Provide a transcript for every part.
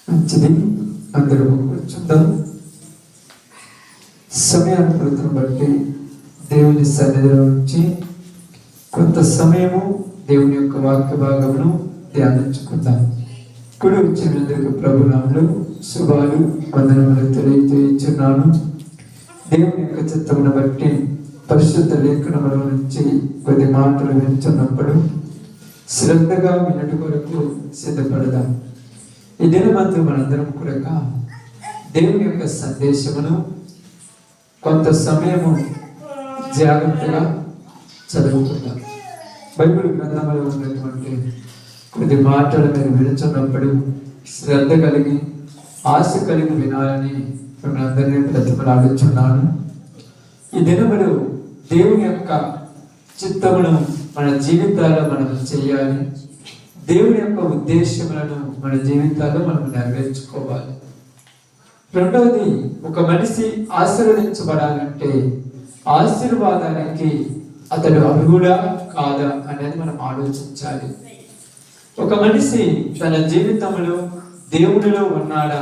మంచిది. అందరూ కూర్చుందాం. సమయానుకూలతను బట్టి దేవుని సన్నిధిలో నుంచి కొంత సమయము దేవుని యొక్క వాక్య భాగమును ధ్యానించుకుందాం. కుడి వచ్చినందుకు ప్రభునాములు శుభాలు వందనములు తెలియజేయుచున్నాను. దేవుని యొక్క చిత్తమును బట్టి పరిశుద్ధ లేఖనముల నుంచి కొద్ది మాటలు వింటున్నప్పుడు శ్రద్ధగా వినటి కొరకు సిద్ధపడదాం. ఈ దినమంతా మనందరం కూడా దేవుని యొక్క సందేశమును కొంత సమయము జాగ్రత్తగా చదువుకుందాం. బైబిల్ గ్రంథంలో ఉన్నటువంటి కొద్ది మాటలు మీరు వినుచున్నప్పుడు శ్రద్ధ కలిగి ఆశ కలిగి వినాలని మిమ్మల్ని బ్రతిమలాడుచున్నాను. ఈ దినములు దేవుని యొక్క చిత్తమును మన జీవితాల్లో మనం చేయాలి. దేవుని యొక్క ఉద్దేశములను మన జీవితాల్లో మనం నెరవేర్చుకోవాలి. రెండవది, ఒక మనిషి ఆశీర్వదించబడాలంటే ఆశీర్వాదానికి అతడు అర్హుడా కాదా అనేది మనం ఆలోచించాలి. ఒక మనిషి తన జీవితంలో దేవునిలో ఉన్నాడా,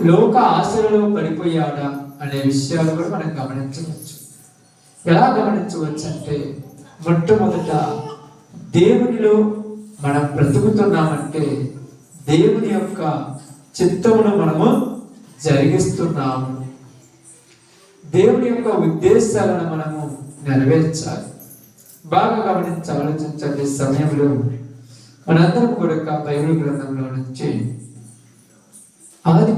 లోక ఆశలలో పడిపోయాడా అనే విషయాలు కూడా మనం గమనించవచ్చు. ఎలా గమనించవచ్చు అంటే, మొట్టమొదట దేవునిలో మనం బ్రతుకుతున్నామంటే దేవుని యొక్క చిత్తమును మనము జరిగిస్తున్నాము. దేవుని యొక్క ఉద్దేశాలను మనము నెరవేర్చాలి. బాగా గమనించి ఆలోచించండి. సమయంలో మనందరం కూడా బైబిల్ గ్రంథంలో నుంచి ఆది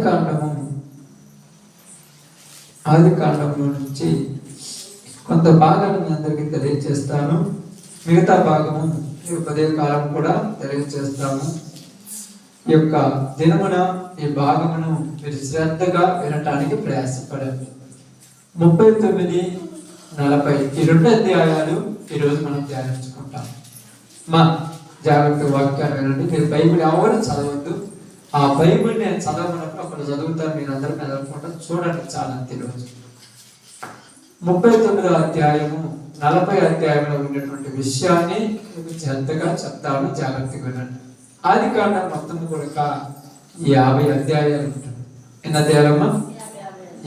కాండంలో నుంచి కొంత భాగాన్ని అందరికీ తెలియజేస్తాను. మిగతా భాగము ఉదయ కాలం కూడా తెలియజేస్తాము. ఈ యొక్క దినమున ఈ భాగమును మీరు శ్రద్ధగా వినటానికి ప్రయాసపడండి. 39, 40 ఈ 2 అధ్యాయాలు ఈరోజు మనం ధ్యానించుకుంటాం. మా జాగ్రత్త వాక్యాలు వినండి. మీరు బైబిల్ ఎవరు చదవద్దు. ఆ బైబిల్ నేను చదవనప్పుడు అప్పుడు చదువుతాను. మీరు అందరూ చదవకుండా చూడండి. చాలా ఈరోజు 39వ అధ్యాయము 40 అధ్యాయంలో ఉన్నటువంటి విషయాన్ని మీకు శ్రద్ధగా చెప్తాను. జాగ్రత్తగా వినండి. ఆది కాండం మొత్తం కూడా 50 అధ్యాయాలు ఉంటుంది. ఎన్ని అధ్యాయాలమ్మా?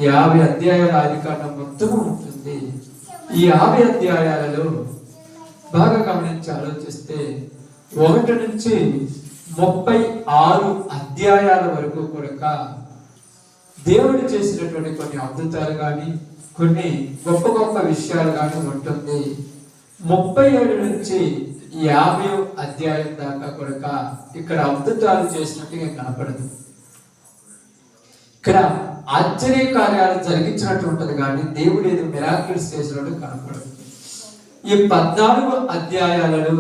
50 అధ్యాయాలు ఆది కాండం మొత్తము ఉంటుంది. ఈ 50 అధ్యాయాలలో బాగా గమనించి ఆలోచిస్తే 1 నుంచి 36 అధ్యాయాల వరకు కూడా దేవుడు చేసినటువంటి కొన్ని అద్భుతాలు కానీ కొన్ని గొప్ప గొప్ప విషయాలు కానీ ఉంటుంది. 37 నుంచి 50 అధ్యాయం దాకా కూడా ఇక్కడ అద్భుతాలు చేసినట్టుగా కనపడదు. ఇక్కడ ఆశ్చర్య కార్యాలు జరిగించినట్టు ఉంటుంది కానీ దేవుడు ఏదో మిరాకిల్స్ చేసినట్టు కనపడదు. ఈ 14 అధ్యాయాలలో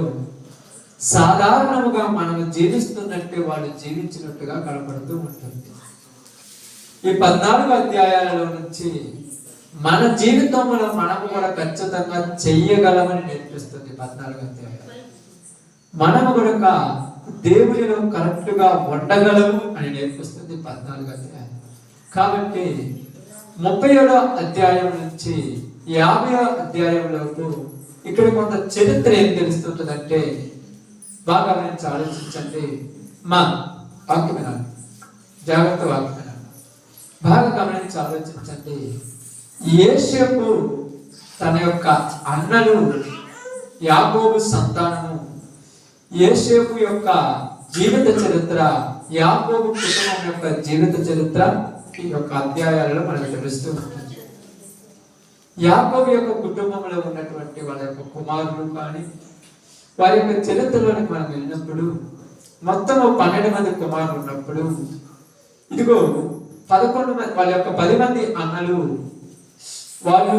సాధారణంగా మనం జీవిస్తున్నట్టు వాళ్ళు జీవించినట్టుగా కనపడుతూ ఉంటుంది. ఈ 14 అధ్యాయాలలో నుంచి మన జీవితంలో మనము కూడా ఖచ్చితంగా చెయ్యగలమని నేర్పిస్తుంది 14 అధ్యాయాలు. మనము కూడా దేవునిలో కరెక్ట్ గా ఉండగలము అని నేర్పిస్తుంది 14 అధ్యాయం. కాబట్టి 37వ అధ్యాయం నుంచి 50వ అధ్యాయంలోపు ఇక్కడ కొంత చరిత్ర ఏం తెలుస్తుందంటే బాగా గమనించి ఆలోచించండి. మా వాక్యం వినాలి, జాగ్రత్త వాక్యం వినాలి. బాగా గమనించి ఆలోచించండి. యోసేపు తన యొక్క అన్నలు యాకోబు సంతానము, యోసేపు యొక్క జీవిత చరిత్ర, యాకోబు కుటుంబం యొక్క జీవిత చరిత్ర ఈ యొక్క అధ్యాయాలలో మనకు తెలుస్తూ ఉంటుంది. యాకోబు యొక్క కుటుంబంలో ఉన్నటువంటి వాళ్ళ యొక్క కుమారులు కానీ వారి యొక్క చరిత్రలోనికి మనం వెళ్ళినప్పుడు మొత్తం 12 మంది కుమారులు ఉన్నప్పుడు ఇదిగో 11 మంది వాళ్ళ యొక్క 10 మంది అన్నలు వాళ్ళు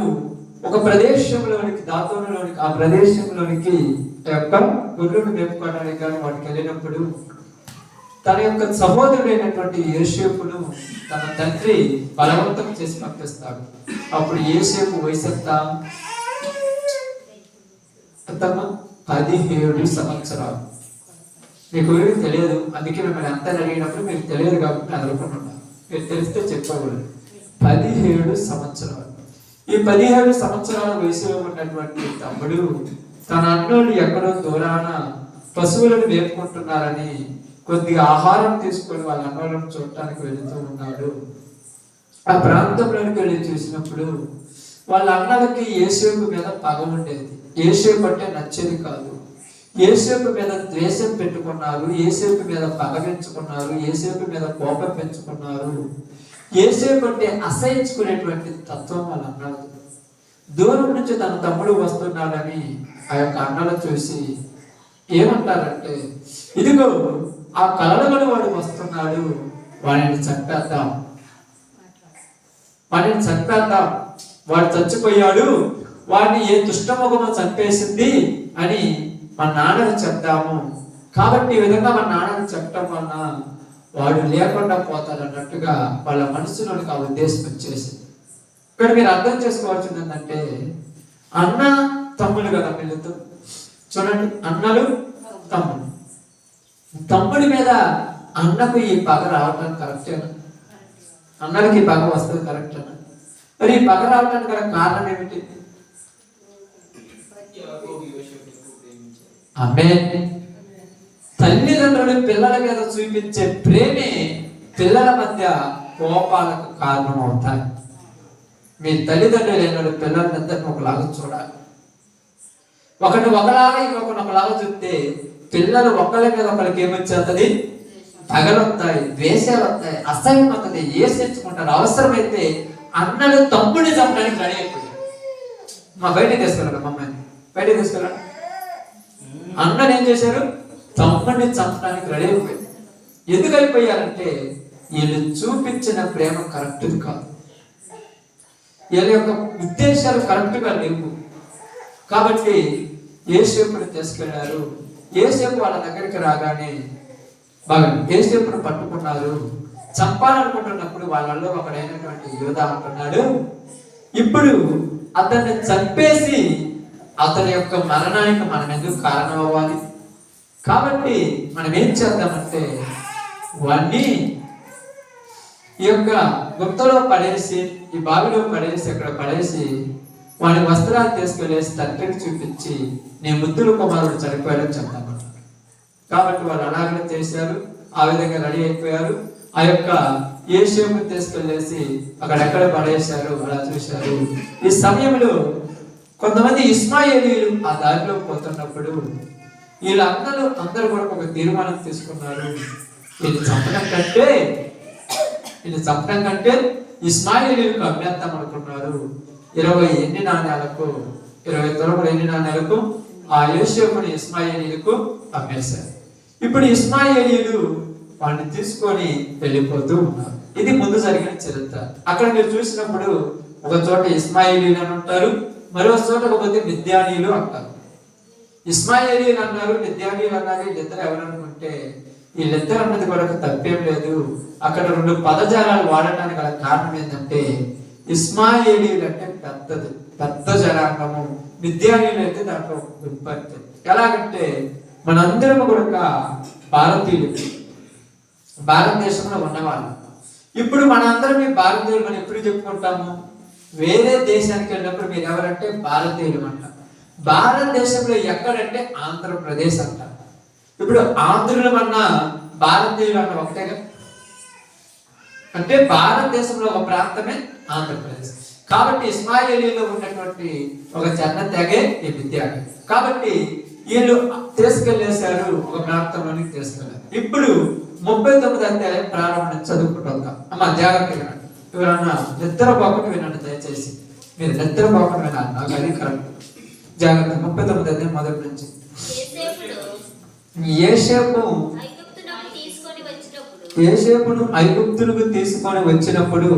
ఒక ప్రదేశంలోనికి దాతోనులోనికి ఆ ప్రదేశంలోనికి యొక్క గొర్రెలు మేపుకోవడానికి కానీ వాటికి వెళ్ళినప్పుడు తన యొక్క సహోదరుడైనటువంటి యోసేపును తన తండ్రి బలవంతం చేసి పంపిస్తాడు. అప్పుడు యోసేపు వయసు ఎంత? 17 సంవత్సరాలు. మీకు తెలియదు, అందుకే మిమ్మల్ని అంతా అడిగినప్పుడు మీకు తెలియదు కాబట్టి అనుకుంటున్నాను. మీరు తెలిస్తే చెప్పకూడదు. 17 సంవత్సరాలు. ఈ 17 సంవత్సరాల వయసులో ఉన్నటువంటి తమ్ముడు తన అన్నోళ్ళు ఎక్కడో దూరాన పశువులను వేపుకుంటున్నారని కొద్దిగా ఆహారం తీసుకొని వాళ్ళ అన్నలను చూడటానికి వెళుతూ ఉన్నాడు. ఆ ప్రాంతంలోనికి వెళ్ళి చూసినప్పుడు వాళ్ళ అన్నలకి యోసేపు మీద పగ ఉండేది. యోసేపు అంటే నచ్చేది కాదు. యోసేపు మీద ద్వేషం పెట్టుకున్నారు, యోసేపు మీద పగ పెంచుకున్నారు, యోసేపు మీద కోపం పెంచుకున్నారు. యోసేపు అంటే అసహించుకునేటువంటి తత్వం వాళ్ళ అన్నలు. దూరం నుంచి తన తమ్ముడు వస్తున్నాడని ఆ యొక్క అన్నలు చూసి ఏమంటారంటే, ఇదిగో ఆ కలలు వాడు వస్తున్నాడు, వాడిని చంపేద్దాం, వాడు చచ్చిపోయాడు, వాడిని ఏ దుష్టముఖము చంపేసింది అని మా నాన్నకు చెప్తాము. కాబట్టి ఈ విధంగా మా నాన్నకు చెప్పడం వలన వాడు లేకుండా పోతాడు అన్నట్టుగా వాళ్ళ మనసులోనికి ఆ ఉద్దేశం వచ్చేసింది. ఇక్కడ మీరు అర్థం చేసుకోవాల్సింది ఏంటంటే, అన్న తమ్ముడు కదా వీళ్ళతో. చూడండి, అన్నలు తమ్ముడు. తమ్ముడి మీద అన్నకు ఈ పగ రావటం కరెక్టేనా? అన్నలకి ఈ పగ వస్తుంది కరెక్టేనా? మరి ఈ పగ రావడానికి గల కారణం ఏమిటి? తల్లిదండ్రులు పిల్లల మీద చూపించే ప్రేమే పిల్లల మధ్య కోపాలకు కారణం అవుతాయి. మీ తల్లిదండ్రులు ఏనాడు పిల్లలందరినీ ఒకలాగా చూడాలి. ఒకటి ఒకలాగా ఇంకొకటి ఒకలాగా చూస్తే పిల్లలు ఒకరి మీద ఒకరికి ఏమొచ్చేస్తుంది? పగలొస్తాయి, ద్వేషాలు వస్తాయి, అసహ్యం వస్తుంది, ఏడ్చుకుంటారు. అవసరమైతే అన్నలు తమ్ముడిని చంపడానికి రెడీ అయిపోయారు. మా బయటకు తీసుకెళ్ళాడు, మమ్మల్ని బయటకు తీసుకెళ్ళాడు. అన్నలు ఏం చేశారు? తమ్ముడిని చంపడానికి రెడీ అయిపోయారు. ఎందుకు అయిపోయారంటే వీళ్ళు చూపించిన ప్రేమ కరెక్ట్ కాదు, వీళ్ళ యొక్క ఉద్దేశాలు కరెక్ట్గా లేవు. కాబట్టి యోసేపుని తీసుకెళ్లారు. యోసేపు వాళ్ళ దగ్గరికి రాగానే బాగా యోసేపుని పట్టుకున్నారు. చంపాలనుకుంటున్నప్పుడు వాళ్ళల్లో ఒకడైనటువంటి యోధా అంటున్నాడు, ఇప్పుడు అతన్ని చంపేసి అతని యొక్క మరణానికి మనం ఎందుకు కారణం అవ్వాలి? కాబట్టి మనం ఏం చేద్దామంటే వాడిని ఈ యొక్క గుప్తలో పడేసి, ఈ బావిలో పడేసి, అక్కడ పడేసి వాడి వస్త్రాలు తీసుకెళ్ళేసి తండ్రికి చూపించి నీ ముద్దుల కుమారుడు చనిపోయాడని చెప్తామన్నారు. కాబట్టి వాళ్ళు అలాగే చేశారు. ఆ విధంగా రెడీ అయిపోయారు. ఆ యొక్క యోసేపుని తీసుకెళ్ళేసి అక్కడెక్కడ పడేశారు, అలా చూశారు. ఈ సమయంలో కొంతమంది ఇశ్మాయేలీయులు ఆ దారిలో పోతున్నప్పుడు వీళ్ళందరూ అందరూ కూడా ఒక తీర్మానం తీసుకున్నారు. వీళ్ళు చంపడం కంటే ఇశ్మాయేలీయులకు అభ్యంతం అనుకున్నారు. 20 ఎండి నాణ్యాలకు 20 తొలముల ఎండి నాణ్యాలకు ఆ యోసేపుని ఇశ్మాయేలీయులకు అమ్మేశారు. ఇప్పుడు ఇశ్మాయేలీయులు వాడిని తీసుకొని వెళ్ళిపోతూ ఉన్నారు. ఇది ముందు జరిగిన చరిత్ర. అక్కడ మీరు చూసినప్పుడు ఒక చోట ఇశ్మాయేలీయులు అని ఉంటారు, మరో చోట ఒక మిద్యానీయులు అంటారు. ఇశ్మాయేలీయులు అన్నారు, మిద్యానీయులు అన్నారు. వీళ్ళిద్దరు ఎవరనుకుంటే వీళ్ళిద్దరు అన్నది కూడా తప్పేం లేదు. అక్కడ 2 పదజాలాలు వాడటానికి గల కారణం ఏంటంటే ఇశ్మాయేలీయులు అంటే పెద్ద జనాంగము, మిద్యానీయులు అయితే దాంట్లో గుంపంతే. ఎలాగంటే మనందరం కూడా భారతీయులు, భారతదేశంలో ఉన్నవాళ్ళు. ఇప్పుడు మనందరం ఈ భారతీయులు మనం ఎప్పుడు చెప్పుకుంటాము? వేరే దేశానికి వెళ్ళినప్పుడు మీరు ఎవరంటే భారతీయులు అంటారు. భారతదేశంలో ఎక్కడంటే ఆంధ్రప్రదేశ్ అంటారు. ఇప్పుడు ఆంధ్రులు అన్న భారతీయులు అన్న ఒకటేగా. అంటే భారతదేశంలో ఒక ప్రాంతమే ఆంధ్రప్రదేశ్. కాబట్టి ఇస్మాయిలీలో ఉన్నటువంటి ఒక చిన్న తెగే ఈ విద్యార్థి. కాబట్టి వీళ్ళు తీసుకెళ్లేశారు, ఒక ప్రాంతంలోనికి తీసుకెళ్లారు. ఇప్పుడు 39 అధ్యాయం ప్రారంభం చదువుకుంటాం. అమ్మ జాగ్రత్తగా ఎవరన్నా నిద్రపోకుండా వినండి దయచేసి. మీరు నిద్రపోకుండా వినాలి, నాకు అది కరెక్ట్. జాగ్రత్త. 39 అధ్యాయం మొదటి నుంచి. యోసేపును ఐగుప్తులకు తీసుకొని వచ్చినప్పుడు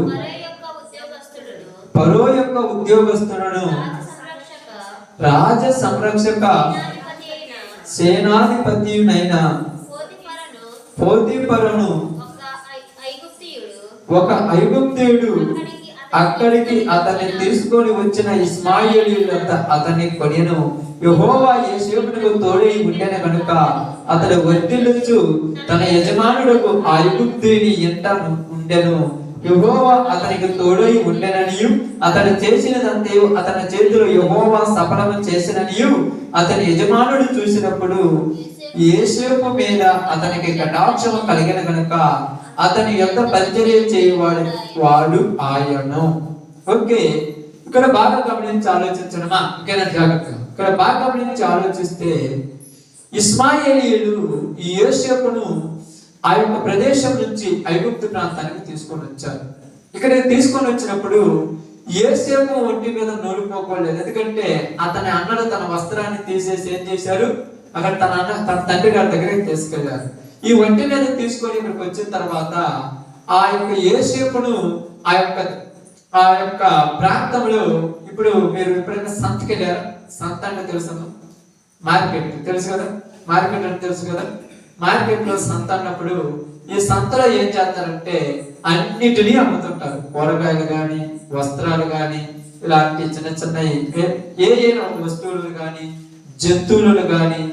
ఫరో యొక్క ఉద్యోగస్తులను రాజ సంరక్షక సేనాధిపతియునైన పోతీఫరును ఒక ఐగుప్తీయుడు అక్కడికి అతన్ని తీసుకొని వచ్చిన ఇశ్మాయేలీయులంతా అతన్ని కొనిను. యెహోవా యోసేపునకు తోడై ఉండెను కనుక అతడు వర్ధిల్లుచు తన యజమానుడుకు ఆ ఐగుప్తీయుని ఎంట ఉండెను. యెహోవా అతనికి తోడై ఉండెననియు అతడు చేసినదంతయు అతని చేతిలో యెహోవా సఫలము చేసిననియు అతని యజమానుడు చూసినప్పుడు యోసేపు మీద అతనికి కటాక్షము కలిగిన గనుక అతని యొక్క పరిచర్య చేయవాడు వాడు ఆయను. ఓకే, ఇక్కడ బాగా గమనించి ఆలోచించడమా, ఇంకేనా జాగ్రత్తగా ఇక్కడ బాగా గమనించి ఆలోచిస్తే ఇస్మాయేలీయులు ఈ యోసేపును ఆ యొక్క ప్రదేశం నుంచి ఐగుప్తు ప్రాంతానికి తీసుకొని వచ్చారు. ఇక్కడ తీసుకొని వచ్చినప్పుడు యోసేపు ఒంటి మీద నూలుకోకూడలేదు, ఎందుకంటే అతని అన్నలు తన వస్త్రాన్ని తీసేసి ఏం చేశారు, అక్కడ తన తండ్రి గారి దగ్గరికి తీసుకెళ్లారు. ఈ ఒంటి మీద తీసుకొని ఇక్కడికి వచ్చిన తర్వాత ఆ యొక్క యోసేపును ఆ యొక్క ప్రాంతంలో, ఇప్పుడు మీరు ఎప్పుడైనా సంతకి వెళ్ళారా? సంత అంటే తెలుసు, మార్కెట్ తెలుసు కదా, మార్కెట్ అంటే తెలుసు కదా. మార్కెట్ లో సంత అన్నప్పుడు ఈ సంతలో ఏం చేస్తారంటే అన్నిటినీ అమ్ముతుంటారు. కూరగాయలు గాని, వస్త్రాలు గాని, ఇలాంటి చిన్న చిన్న ఏ వస్తువులు గాని, జంతువులను గాని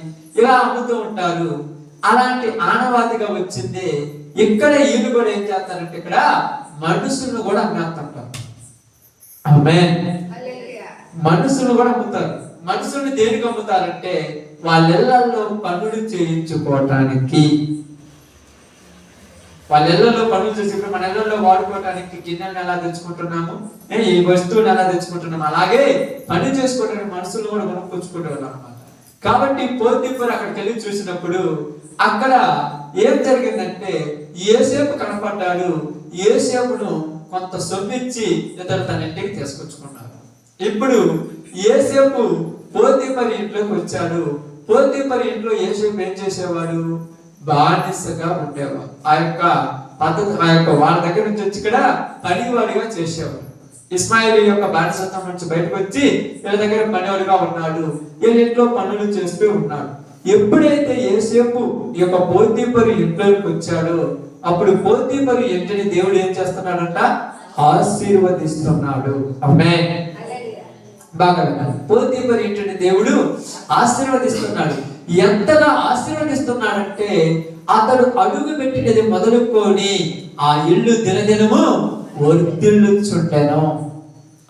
ఇలా అమ్ముతూ ఉంటారు. అలాంటి ఆనవాతిగా వచ్చింది. ఇక్కడ వీళ్ళు కూడా ఏం చేస్తారంటే ఇక్కడ మనుషులను కూడా అమ్మేస్తుంటారు. ఆమేన్. మనుషులు కూడా అమ్ముతారు. మనుషుల్ని దేనికి అమ్ముతారంటే వాళ్ళ ఇళ్లలో పనులు చేయించుకోవటానికి. వాళ్ళ ఇళ్లలో పనులు చేసి మన ఇళ్లలో వాడుకోవటానికి గిన్నెలను ఎలా తెచ్చుకుంటున్నాము, ఈ వస్తువుని ఎలా తెచ్చుకుంటున్నాము, అలాగే పని చేసుకోవడానికి మనుషులు కూడా కొనుక్కొచ్చుకుంటారు అన్నమాట. కాబట్టి పోతీఫరు అక్కడికి వెళ్ళి చూసినప్పుడు అక్కడ ఏం జరిగిందంటే యోసేపు కనపడ్డాడు. యోసేపును కొంత సొమ్మిచ్చి ఇతడు తన ఇంటికి తీసుకొచ్చుకున్నాడు. ఇప్పుడు యోసేపు పోతీఫరు ఇంట్లోకి వచ్చాడు. పోతీఫరు ఇంట్లో యోసేపు ఏం చేసేవాడు, బానిసగా ఉండేవాడు. ఆ యొక్క పద్ధతి వాళ్ళ దగ్గర నుంచి వచ్చి ఇక్కడ పనివాడిగా చేసేవాడు. ఇస్మాయిల్ యొక్క బానిసత్వం నుంచి బయటకు వచ్చి వీళ్ళ దగ్గర పనివాడిగా ఉన్నాడు. వీళ్ళ ఇంట్లో పనులు చేస్తూ ఉన్నాడు. ఎప్పుడైతే యోసేపు ఈ యొక్క పోతీఫరు ఇంట్లోకి వచ్చాడో అప్పుడు పోతీఫరు ఇంటిని దేవుడు ఏం చేస్తున్నాడంట, ఆశీర్వదిస్తున్నాడు. ఆమేన్. బాగా విన్నాడు. పోతీఫరు ఇంటిని దేవుడు ఆశీర్వదిస్తున్నాడు. ఎంతగా ఆశీర్వదిస్తున్నాడంటే అతడు అడుగు పెట్టినది మొదలుకొని ఆ ఇల్లు దినదినము వర్ధిల్లుచుండెను.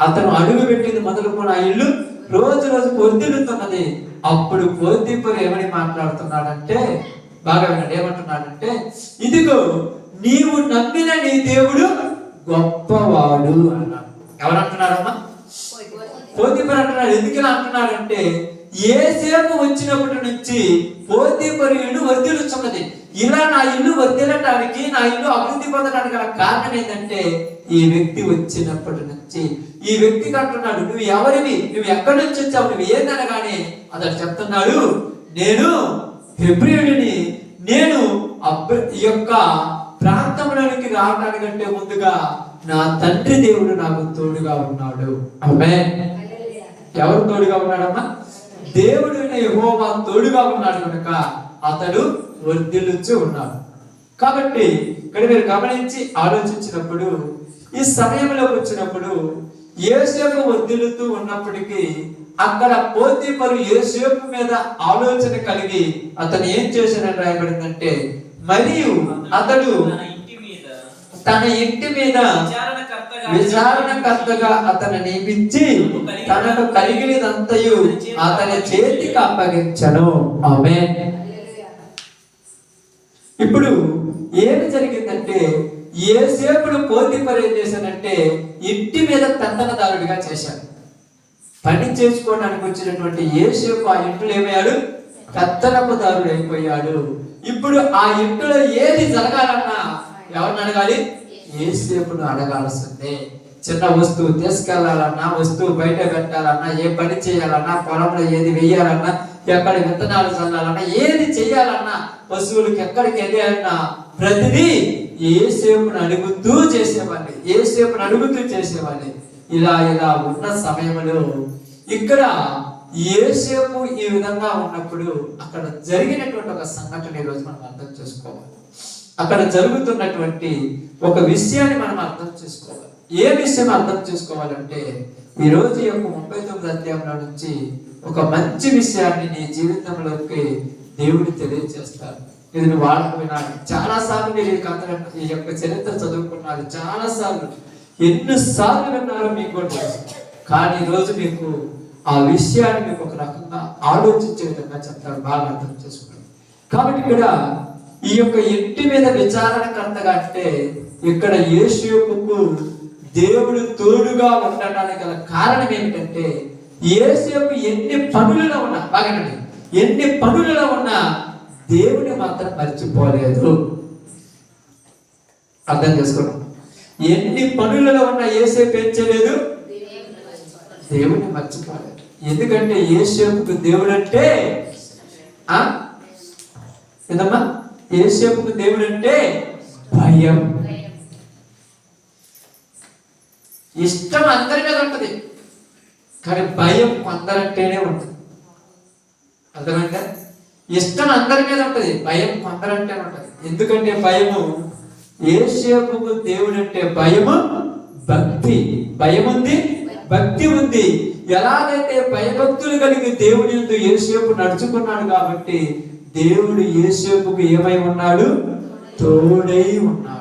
అతను అడుగు పెట్టింది మొదలుకొని ఆ ఇల్లు రోజు రోజు వర్ధిల్లుతున్నది. అప్పుడు పోతీఫరు ఏమని మాట్లాడుతున్నాడంటే, బాగా విన్నాడు, ఏమంటున్నాడంటే, ఇదిగో నీవు నమ్మిన నీ దేవుడు గొప్పవాడు అన్నాడు. ఎవరు అంటున్నాడమ్మా? పోతీఫరు అంటున్నాడు. ఎందుకు ఇలా అంటున్నాడంటే యోసేపు వచ్చినప్పటి నుంచి పోతీఫరు ఇల్లు వర్ధిల్లుచున్నది. ఇలా నా ఇల్లు వర్ధిల్లటానికి, నా ఇల్లు అభివృద్ధి పొందడానికి గల కారణం ఏంటంటే ఈ వ్యక్తి వచ్చినప్పటి నుంచి. ఈ వ్యక్తికి అంటున్నాడు, నువ్వు ఎవరివి, నువ్వు ఎక్కడి నుంచి వచ్చావు, నువ్వు ఏందనగానే అతడు చెప్తున్నాడు, నేను హెబ్రీయుడిని, నేను ఈ యొక్క ప్రాంతంలోనికి రావడానికంటే ముందుగా నా తండ్రి దేవుడు నాకు తోడుగా ఉన్నాడు. ఆమేన్. ఎవరు తోడుగా ఉన్నాడమ్మా? దేవుడు యెహోవా తోడుగా ఉన్నాడు కనుక అతడు వర్ధిల్లుచు ఉన్నాడు. కాబట్టి ఇక్కడ మీరు గమనించి ఆలోచించినప్పుడు ఈ సమయంలో వచ్చినప్పుడు యోసేపు వర్ధిల్లుతూ ఉన్నప్పటికీ అక్కడ పోతీఫరు యోసేపు మీద ఆలోచన కలిగి అతను ఏం చేశాడని రాయబడిందంటే, మరియు అతడు తన ఇంటి మీద విచారణకర్తగా అతను నియమించి తనకు కలిగినదంతయు అతని చేతికి అప్పగించను. ఆమేన్. ఇప్పుడు ఏమి జరిగిందంటే యోసేపును పోతీఫరు ఏం చేశాడంటే ఇంటి మీద పెత్తనదారుడిగా చేశాడు. పని చేసుకోవడానికి వచ్చినటువంటి యోసేపు ఆ ఇంట్లో ఏమయ్యాడు, పెత్తనపుదారుడు అయిపోయాడు. ఇప్పుడు ఆ ఇంట్లో ఏది జరగాలన్నా ఎవరిని అడగాలి? యోసేపును అడగాల్సిందే. చిన్న వస్తువు తీసుకెళ్లాలన్నా, వస్తువు బయట పెట్టాలన్నా, ఏ పని చేయాలన్నా, పొలంలో ఏది వెయ్యాలన్నా, ఎక్కడ విత్తనాలు చల్లాలన్నా, ఏది చేయాలన్నా, పశువులకి ఎక్కడికి వెళ్ళాలన్నా ప్రతిదీ యోసేపును అడుగుతూ చేసేవాడిని. యోసేపును అడుగుతూ చేసేవాడిని. ఇలా ఉన్న సమయంలో ఇక్కడ యోసేపు ఈ విధంగా ఉన్నప్పుడు అక్కడ జరిగినటువంటి ఒక సంఘటన ఈరోజు మనం అర్థం చేసుకోవాలి. అక్కడ జరుగుతున్నటువంటి ఒక విషయాన్ని మనం అర్థం చేసుకోవాలి. ఏ విషయం అర్థం చేసుకోవాలంటే ఈరోజు ఈ యొక్క 39వ అధ్యాయంలో నుంచి ఒక మంచి విషయాన్ని నీ జీవితంలోకి దేవుడు తెలియజేస్తాడు. ఇది నువ్వు వాళ్ళకు వినాలి. చాలా సార్లు మీరు ఈ యొక్క చరిత్ర చదువుకున్నారు, చాలా సార్లు, ఎన్నిసార్లు విన్నారో మీకు కూడా తెలుసు. కానీ ఈరోజు మీకు ఆ విషయాన్ని మీకు ఒక రకంగా ఆలోచించే విధంగా చెప్తారు. బాగా అర్థం చేసుకోండి. కాబట్టి ఇక్కడ ఈ యొక్క ఇంటి మీద విచారణకర్తగా అంటే ఇక్కడ యోసేపుకు దేవుడు తోడుగా ఉండడానికి గల కారణం ఏమిటంటే యోసేపు ఎన్ని పనులలో ఉన్నా, బాగానండి, ఎన్ని పనులలో ఉన్నా దేవుని మాత్రం మర్చిపోలేదు. అర్థం చేసుకోండి. ఎన్ని పనులలో ఉన్నా యోసేపు ఏం చేయలేదు, దేవుని మర్చిపోలేదు. ఎందుకంటే యోసేపుకు దేవుడు అంటే ఏదమ్మా, యోసేపుకు దేవుడు అంటే భయం. ఇష్టం అందరి మీద ఉంటుంది, కానీ భయం కొందరంటేనే ఉంటుంది. అర్థమైందా? ఇష్టం అందరి మీద ఉంటుంది, భయం కొందరంటేనే ఉంటుంది. ఎందుకంటే భయము, యోసేపుకు దేవుడు అంటే భయము, భక్తి. భయం ఉంది, భక్తి ఉంది. ఎలాగైతే భయభక్తులు కలిగి దేవుని యందు యోసేపు నడుచుకున్నాడు కాబట్టి దేవుడు యోసేపుకు ఏమై ఉన్నాడు, తోడై ఉన్నాడు.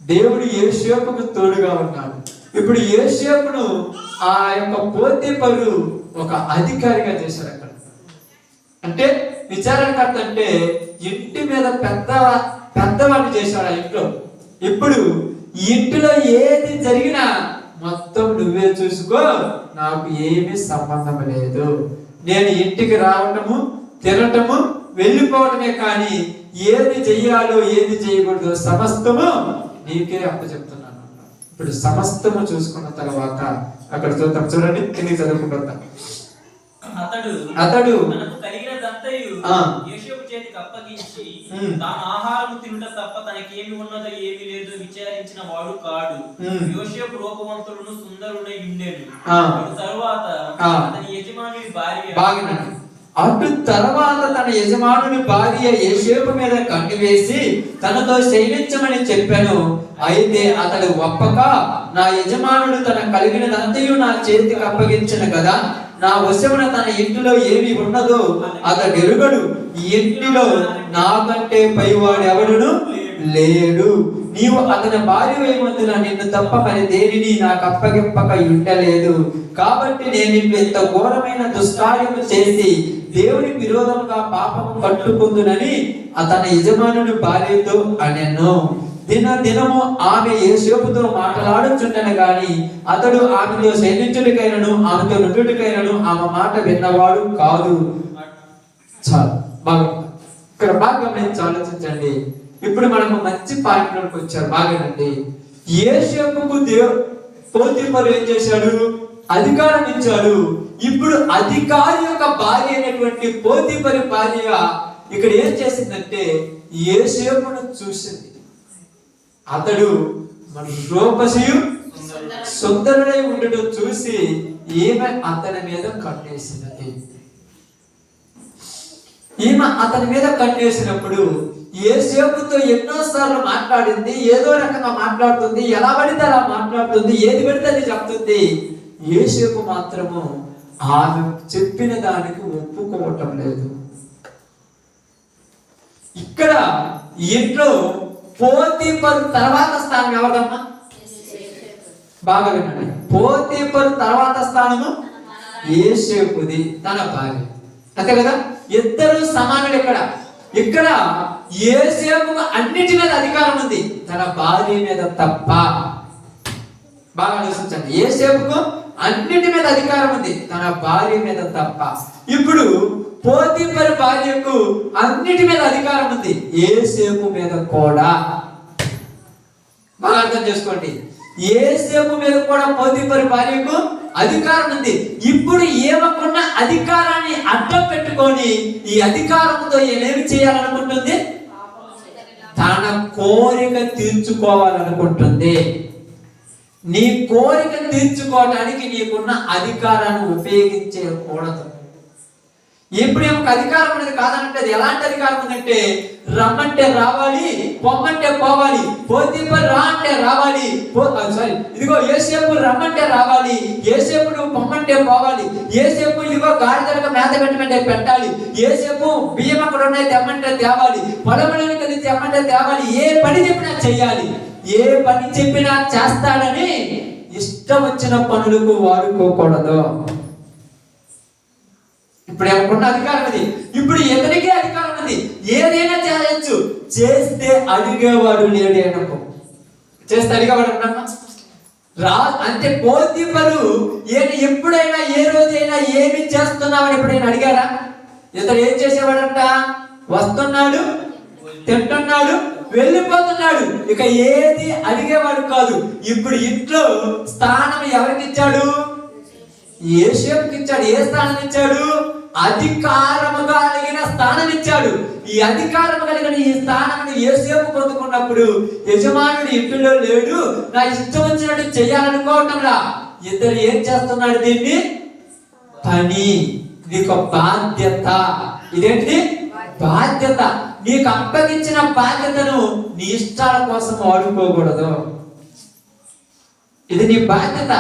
దేవుడు యోసేపుకు తోడుగా ఉన్నాడు. ఇప్పుడు యోసేపును ఆ యొక్క పోతీఫరు ఒక అధికారిగా చేశారు. అక్కడ అంటే విచారణకర్త అంటే ఇంటి మీద పెద్దవాడిని చేశాడు ఆ ఇంట్లో. ఇప్పుడు ఇంటిలో ఏది జరిగినా మొత్తం నువ్వే చూసుకో, నాకు ఏమీ సంబంధం లేదు. నేను ఇంటికి రావటము, తినటము, వెళ్ళిపోవటమే కానీ ఏది చెయ్యాలో ఏది చేయకూడదు సమస్తము నీకే అప్పచెప్తున్నాను. ఇప్పుడు సమస్తము చూసుకున్న తర్వాత అక్కడ చూద్దాం, చూడండి, కిందికి చదువుకుంటాం. అతడు యోసేపు చేతికి అప్పగించి తాను ఆహారము తినుట తప్ప తనకేమి ఉన్నదో ఏమి లేదు విచారించిన వాడు కాడు. యోసేపు రూపవంతుడును సుందరుడై ఉండేను. తరువాత అతని యజమానుని భార్య అటు తర్వాత తన యజమానుని భార్య యోసేపు మీద కన్ను వేసి తనతో శయనించమని చెప్పాను. అయితే అతడు ఒప్పక, నా యజమానుడు తన కలిగినదంతయు నా చేతికి అప్పగించిన కదా, నా వశమున తన ఇంటిలో ఏమి ఉన్నదో అతడు ఎరుగడు. ఈ ఇంటిలో నాకంటే పైవాడు ఎవడును లేడు. నీవు అతని భార్య వైమందున నిన్ను తప్ప మరి దేనిని నాకు అప్పగింపక ఉండలేదు. కాబట్టి నేను ఇంత ఘోరమైన దుష్కార్యము చేసి దేవునికి విరోధముగా పాపము కట్టుకుందునని అతని యజమానుని భార్యతో అనెను. దినము ఆమె యోసేపుతో మాట్లాడుచుండెను గాని అతడు ఆమెతో శయనించుడికైనను ఆమెతో నుండుడికైనను ఆమె మాట విన్నవాడు కాదు. చాలు, బాగా ఇక్కడ బాగా గమనించి ఆలోచించండి. ఇప్పుడు మనకు మంచి పాయింట్లోకి వచ్చారు. బాగానండి, యోసేపుకు పోతీఫరు ఏం చేశాడు, అధికారం ఇచ్చాడు. ఇప్పుడు అధికారి యొక్క భార్య అయినటువంటి పోతీఫరు భార్య ఇక్కడ ఏం చేసిందంటే యోసేపును చూసింది. అతడు మన రూపసియు సుందరుడై ఉండటం చూసి ఈమె అతని మీద కన్నేసినది. ఈమె అతని మీద కన్నేసినప్పుడు యోసేపుతో ఎన్నోసార్లు మాట్లాడింది. ఏదో రకంగా మాట్లాడుతుంది, ఎలా పడితే అలా మాట్లాడుతుంది, ఏది పడితే అది చెప్తుంది. యోసేపు మాత్రము ఆమె చెప్పిన దానికి ఒప్పుకోవటం లేదు. ఇక్కడ ఇంట్లో పోతీఫరు తర్వాత స్థానం ఎవరమ్మా, బాగా వినండి. పోతీఫరు తర్వాత స్థానము యోసేపుది, తన భార్య, అంతే కదా, ఇద్దరు సమానులు. ఇక్కడ యోసేపుకు అన్నిటి మీద అధికారం ఉంది, తన భార్య మీద తప్ప. బాగా ఆలోచించండి, యోసేపుకు అన్నిటి మీద అధికారం ఉంది, తన భార్య మీద తప్ప. ఇప్పుడు పోతీఫరు భార్యకు అన్నిటి మీద అధికారం ఉంది, యోసేపు మీద కూడా. బాగా అర్థం చేసుకోండి, యోసేపు మీద కూడా పోతీఫరు భార్యకు అధికారం ఉంది. ఇప్పుడు ఏమకున్న అధికారాన్ని అడ్డం పెట్టుకొని ఈ అధికారంతో ఏమి చేయాలనుకుంటుంది, తన కోరిక తీర్చుకోవాలనుకుంటుంది. నీ కోరిక తీర్చుకోవడానికి నీకున్న అధికారాన్ని ఉపయోగించకూడదు. ఇప్పుడు ఏమొక అధికారం అనేది కాదనంటే అది ఎలాంటి అధికారం ఉందంటే, రమ్మంటే రావాలి, పొమ్మంటే పోవాలి. పోతీఫరు రా అంటే రావాలి, ఇదిగో యోసేపు రమ్మంటే రావాలి, యోసేపు నువ్వు పొమ్మంటే పోవాలి. యోసేపు ఇదిగో గాడిదలకు మేత పెట్టమంటే పెట్టాలి, యోసేపు బియ్యం అక్కడ ఉన్నాయి తెమ్మంటే తేవాలి, పొలంలోనికి వెళ్ళి తెమ్మంటే తేవాలి. ఏ పని చెప్పినా చెయ్యాలి, ఏ పని చెప్పినా చేస్తాడని ఇష్టం వచ్చిన పనులకు వాడుకోకూడదు. ఇప్పుడు ఎవరికున్న అధికారం అది. ఇప్పుడు ఇతనికే అధికారం ఉంది, ఏదైనా చేయొచ్చు. చేస్తే అడిగేవాడు లేడు అనుకో. చేస్తే అడిగేవాడు అన్నమ్మా అంటే పోతీఫరు ఎప్పుడైనా ఏ రోజైనా ఏమి చేస్తున్నామని ఎప్పుడైనా అడిగారా? ఇతను ఏం చేసేవాడంట? వస్తున్నాడు, తింటున్నాడు, వెళ్ళిపోతున్నాడు. ఇక ఏది అడిగేవాడు కాదు. ఇప్పుడు ఇంట్లో స్థానం ఎవరికి ఇచ్చాడు? యోసేపుకి ఇచ్చాడు. ఏ స్థానం ఇచ్చాడు? అధికారము కలిగిన స్థానం ఇచ్చాడు. ఈ అధికారం కలిగిన ఈ స్థానాన్ని యోసేపు పొందుకున్నప్పుడు యజమానుడు ఇంటిలో లేడు, నా ఇష్టం వచ్చినట్టు చేయాలనుకోవటంలా. ఇద్దరు ఏం చేస్తున్నాడు? దీన్ని పని. నీకు బాధ్యత. ఇదేంటిది? బాధ్యత. నీకు అప్పగించిన బాధ్యతను నీ ఇష్టాల కోసం వాడుకోకూడదు. ఇది నీ బాధ్యత.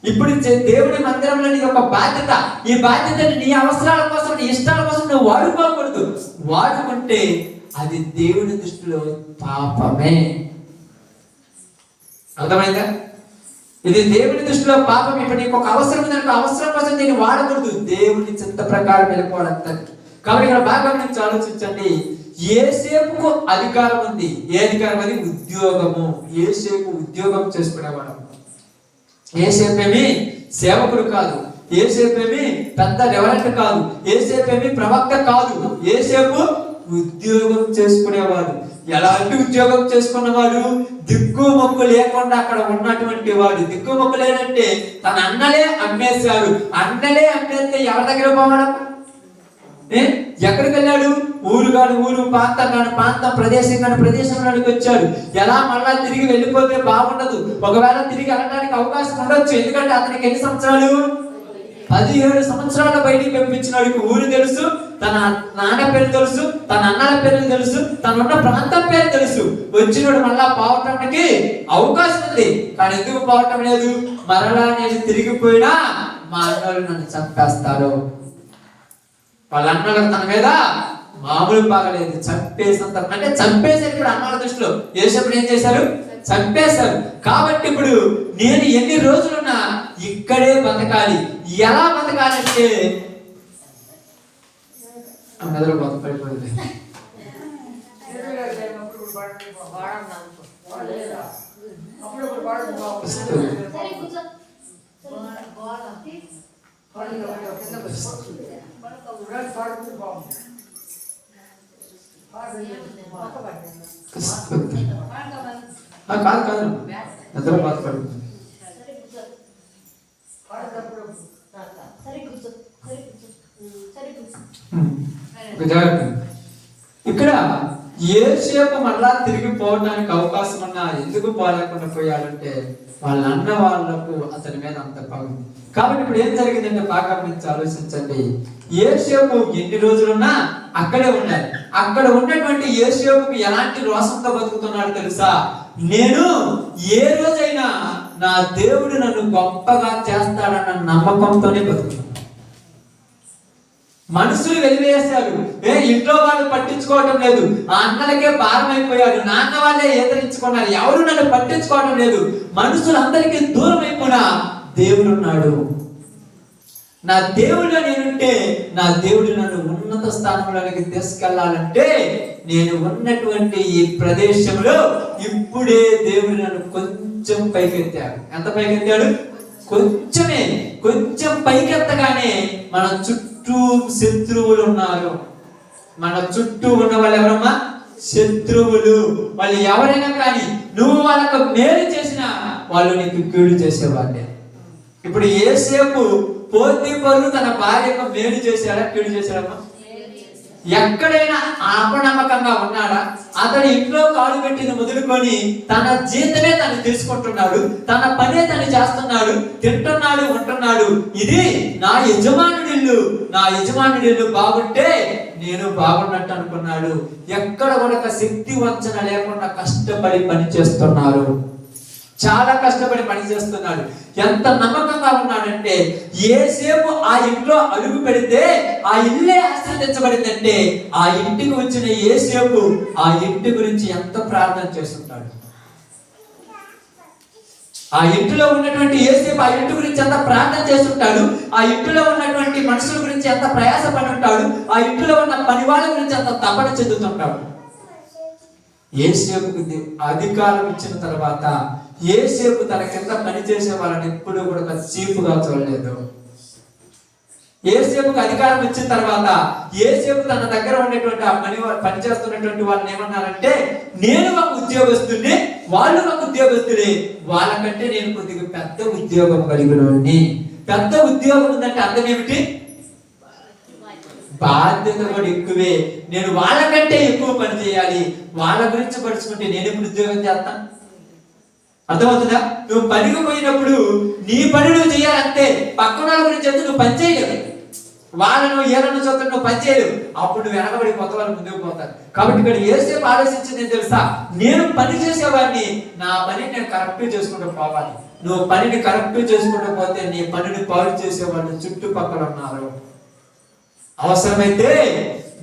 ఇప్పుడు దేవుడి మందిరంలో నీ యొక్క బాధ్యత. ఈ బాధ్యతని నీ అవసరాల కోసం, నీ ఇష్టాల కోసం నువ్వు వాడుకోకూడదు. వాడుకుంటే అది దేవుని దృష్టిలో పాపమే. అర్థమైందా? ఇది దేవుని దృష్టిలో పాపం. ఇప్పుడు నీకు ఒక అవసరం ఉందనుకో, అవసరం కోసం దీన్ని వాడకూడదు. దేవుని చిత్త ప్రకారం వెళ్ళిపోవడం. కాబట్టి ఇక్కడ బాగా నుంచి ఆలోచించండి. యోసేపుకు అధికారం ఉంది. ఏ అధికారం? అది ఉద్యోగము. యోసేపు ఉద్యోగం చేసుకునేవాడు. యోసేపేమి సేవకుడు కాదు. యోసేపేమి పెద్ద రెవరెంట్ కాదు. యోసేపేమి ప్రవక్త కాదు. యోసేపు ఉద్యోగం చేసుకునేవాడు. ఎలాంటి ఉద్యోగం చేసుకున్నవాడు? దిక్కు మొక్కు లేకుండా అక్కడ ఉన్నటువంటి వాడు. దిక్కు మొక్కు లేదంటే తన అన్నలే అమ్మేశారు. అన్నలే అమ్మేస్తే ఎవరి దగ్గర పోవడం? ఎక్కడికి వెళ్ళాడు? ఊరు కాడు ఊరు, ప్రాంతం కాడు ప్రాంతం, ప్రదేశం కాడు ప్రదేశంలోనికి వచ్చాడు. ఎలా మళ్ళా తిరిగి వెళ్ళిపోతే బాగుండదు. ఒకవేళ తిరిగి వెళ్ళడానికి అవకాశం ఉండొచ్చు. ఎందుకంటే అతనికి ఎన్ని సంవత్సరాలు? 17 సంవత్సరాల బయటికి పంపించినాడు. ఊరు తెలుసు, తన నాన్న పేరు తెలుసు, తన అన్నల పేరు తెలుసు, తనున్న ప్రాంతం పేరు తెలుసు. వచ్చినోడు మళ్ళా పోవటానికి అవకాశం ఉంది. కానీ ఎందుకు పోవటం లేదు? మరలా నేను తిరిగిపోయినా మా అన్నలు నన్ను చంపేస్తారు. వాళ్ళ అన్నలు తన మీద మామూలు బాగలేదు, చంపేసినంత. అంటే చంపేశారు. ఇప్పుడు అన్నల దృష్టిలో యోసేపుని ఏం చేశారు? చంపేశారు. కాబట్టి ఇప్పుడు నేను ఎన్ని రోజులున్నా ఇక్కడే బతకాలి. ఎలా బతకాలంటే మెదడు బతపడిపోయింది. కాదు కాదు నిద్ర బాధపడుతుంది. ఇక్కడ యోసేపు మళ్ళా తిరిగి పోవడానికి అవకాశం ఉన్నా ఎందుకు పోలేకుండా పోయాడంటే వాళ్ళ అన్న వాళ్ళకు అతని మీద అంత బాగుంది. కాబట్టి ఇప్పుడు ఏం జరిగిందంటే బాగా గురించి ఆలోచించండి. యోసేపు ఎన్ని రోజులున్నా అక్కడే ఉన్నాడు. అక్కడ ఉన్నటువంటి యోసేపుకు ఎలాంటి రోషంతో బతుకుతున్నాడు తెలుసా? నేను ఏ రోజైనా నా దేవుడు నన్ను గొప్పగా చేస్తాడన్న నమ్మకంతోనే బతుకుతున్నాను. మనుషులు వెలివేశారు. ఇంట్లో వాళ్ళు పట్టించుకోవటం లేదు. ఆ అన్నలకే భారం అయిపోయారు. నాన్న వాళ్ళే ఏదరించుకున్నారు. ఎవరు నన్ను పట్టించుకోవడం లేదు. మనుషులందరికీ దూరం అయిపోయినా దేవుడు ఉన్నాడు. నా దేవుడిలో నేనుంటే నా దేవుడు నన్ను ఉన్నత స్థానంలోనికి తీసుకెళ్లాలంటే నేను ఉన్నటువంటి ఈ ప్రదేశంలో ఇప్పుడే దేవుడు నన్ను కొంచెం పైకెత్తాడు. ఎంత పైకెత్తాడు? కొంచెమే. కొంచెం పైకెత్తగానే మన చుట్టూ శత్రువులు ఉన్నారు. మన చుట్టూ ఉన్న వాళ్ళు ఎవరమ్మా? శత్రువులు. వాళ్ళు ఎవరైనా కానీ నువ్వు వాళ్ళకు మేలు చేసినా వాళ్ళు నీకు కీడు చేసేవాళ్ళే. ఇప్పుడు యోసేపు పోతీఫరు తన భార్యకు మేలు చేశాడా? కీడు చేశాడమ్మా? ఎక్కడైనా అపనమ్మకంగా ఉన్నాడా? అతడు ఇంట్లో కాలు పెట్టిన మొదలుకొని తన జీతమే తను తీసుకుంటున్నాడు. తన పనే తను చేస్తున్నాడు. తింటున్నాడు, ఉంటున్నాడు. ఇది నా యజమానుడి ఇల్లు. నా యజమానుడి ఇల్లు బాగుంటే నేను బాగున్నట్టు అనుకున్నాడు. ఎక్కడ కూడా శక్తి వంచన లేకుండా కష్టపడి పని చేస్తున్నారు. చాలా కష్టపడి పని చేస్తున్నాడు. ఎంత నమ్మకంగా ఉన్నాడంటే యోసేపు ఆ ఇంట్లో అడుగు పెడితే ఆ ఇల్లే ఆశీర్వదించబడిందంటే ఆ ఇంటికి వచ్చిన యోసేపు ఆ ఇంటి గురించి ఎంత ప్రార్థన చేస్తుంటాడు. ఆ ఇంటిలో ఉన్నటువంటి యోసేపు ఆ ఇంటి గురించి ఎంత ప్రార్థన చేస్తుంటాడు, ఆ ఇంటిలో ఉన్నటువంటి మనుషుల గురించి ఎంత ప్రయాసపడి ఉంటాడు, ఆ ఇంటిలో ఉన్న పని వాళ్ళ గురించి ఎంత తపన చెందుతుంటాడు. యోసేపుకు అధికారం ఇచ్చిన తర్వాత యోసేపు తన కింద పనిచేసే వాళ్ళని ఎప్పుడు కూడా చీపుగా చూడలేదు. యోసేపుకు అధికారం ఇచ్చిన తర్వాత యోసేపు తన దగ్గర ఉన్నటువంటి ఆ పని చేస్తున్నటువంటి వాళ్ళని ఏమన్నారంటే, నేను ఒక ఉద్యోగస్తుని, వాళ్ళు ఒక ఉద్యోగస్తులే, వాళ్ళకంటే నేను కొద్దిగా పెద్ద ఉద్యోగం కలిగినోడిని. పెద్ద ఉద్యోగం ఉందంటే అర్థం ఏమిటి? బాధ్యత కూడా ఎక్కువే. నేను వాళ్ళకంటే ఎక్కువ పని చేయాలి. వాళ్ళ గురించి పడుచుకుంటే నేను ఎప్పుడు ఉద్యోగం చేస్తాను? అర్థమవుతుందా? నువ్వు పనికి పోయినప్పుడు నీ పని నువ్వు చేయాలంటే పక్కన వాళ్ళ గురించి అయితే నువ్వు పని చేయలేవు. వాళ్ళను ఏళ్ళను చూస్తే నువ్వు పని చేయలేవు. అప్పుడు నువ్వు వెనకబడి కొత్త వాళ్ళు ముందుకు పోతారు. కాబట్టి ఇక్కడ యోసేపు ఆలోచించింది ఏం తెలుసా? నేను పని చేసేవాడిని, నా పని నేను కరెక్ట్ చేసుకుంటూ పోవాలి. నువ్వు పనిని కరెక్ట్ చేసుకుంటూ పోతే నీ పనిని పాడు చేసేవాళ్ళు చుట్టుపక్కల ఉన్నారు. అవసరమైతే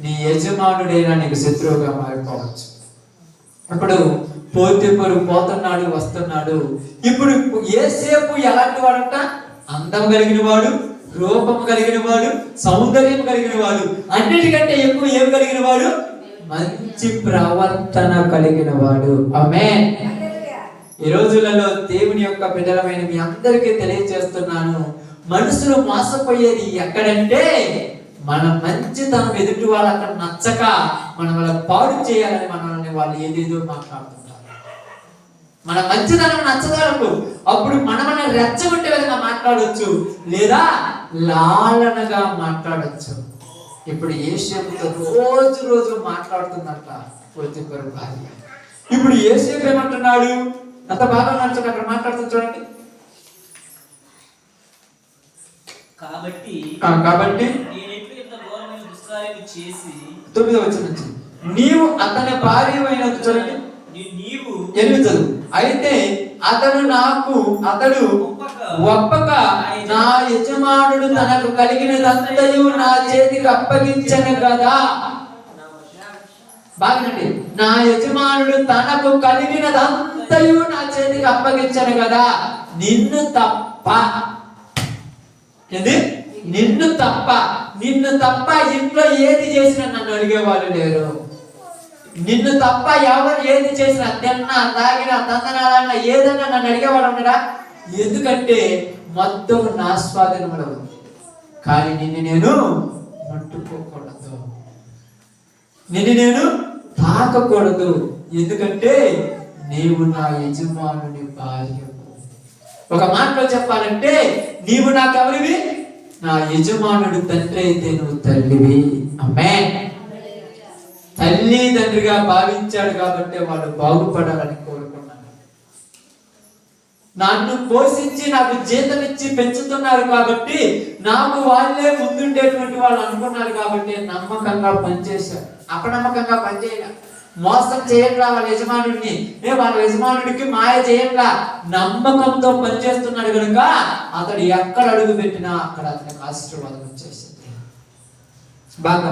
నీ యజమానుడైనా నీకు శత్రువుగా మారిపోవచ్చు. ఇప్పుడు పోతీఫరు పోతున్నాడు, వస్తున్నాడు. ఇప్పుడు యోసేపు ఎలాంటి వాడంట? అందం కలిగిన వాడు, రూపం కలిగిన వాడు, సౌందర్యం కలిగిన వాడు, అన్నిటికంటే ఎక్కువ ఏం కలిగిన వాడు? మంచి ప్రవర్తన కలిగిన వాడు. ఆమేన్. ఈ రోజులలో దేవుని యొక్క బిడ్డలమైన మీ అందరికీ తెలియజేస్తున్నాను, మనుషులు మోసపోయేది ఎక్కడంటే మన మంచితనం ఎదుటి వాళ్ళు అక్కడ నచ్చక మనం వాళ్ళ పాడు చేయాలని మనల్ని వాళ్ళు ఏదేదో మాట్లాడుతుంటారు. మన మంచితనం నచ్చదాలకు అప్పుడు మనల్ని రెచ్చగొట్టే విధంగా మాట్లాడవచ్చు, లేదా లాలనగా మాట్లాడచ్చు. ఇప్పుడు యోసేపుతో రోజు రోజు మాట్లాడుతుందంట పోతీఫరు భార్య. ఇప్పుడు యోసేపు ఏమంటున్నాడు? అంత బాగా నడుచుకుంటే అక్కడ మాట్లాడుతుంది చూడండి. కాబట్టి చేసి 9వ వచనం నుంచి, నీవు అతని భార్య అయిన చూడండి, అయితే అతడు ఒప్పక నా యజమానుడు తనకు కలిగినదంతయు నా చేతికి అప్పగించను కదా. బాగుందండి. నా యజమానుడు తనకు కలిగినదంతయు నా చేతికి అప్పగించను కదా. నిన్ను తప్ప నిన్ను తప్ప ఇంట్లో ఏది చేసినా నన్ను అడిగేవాళ్ళు లేరు. నిన్ను తప్ప ఎవరు ఏది చేసినా, తిన్నా తాగినా తందనాలన్నా ఏదన్నా నన్ను అడిగేవాడు ఉన్నాడా? ఎందుకంటే మొత్తం నా స్వాధీనంలో ఉంది. కానీ నిన్ను నేను ముట్టుకోకూడదు, నిన్ను నేను తాకకూడదు. ఎందుకంటే నీవు నా యజమానుని భార్య. ఒక మాటలో చెప్పాలంటే నీవు నాకెవరివి? నా యజమానుడు తండ్రి అయితే నువ్వు తల్లివి. ఆమేన్. తల్లి తండ్రిగా భావించాడు కాబట్టి వాళ్ళు బాగుపడాలని కోరుకున్నాను. నన్ను పోషించి నాకు జీతం ఇచ్చి పెంచుతున్నారు కాబట్టి నాకు వాళ్ళే ముందుండేటువంటి వాళ్ళు అనుకున్నారు కాబట్టి నమ్మకంగా పనిచేశారు. అపనమ్మకంగా పనిచేయాల, మోసం చేయట్లా వాళ్ళ యజమానుడిని, వాళ్ళ యజమానుడికి మాయ చేయట్లా, నమ్మకంతో పనిచేస్తున్నాడు కనుక అతడు ఎక్కడ అడుగు పెట్టినా అక్కడ అతనికి ఆశీర్వాదం వచ్చేసింది. బాగా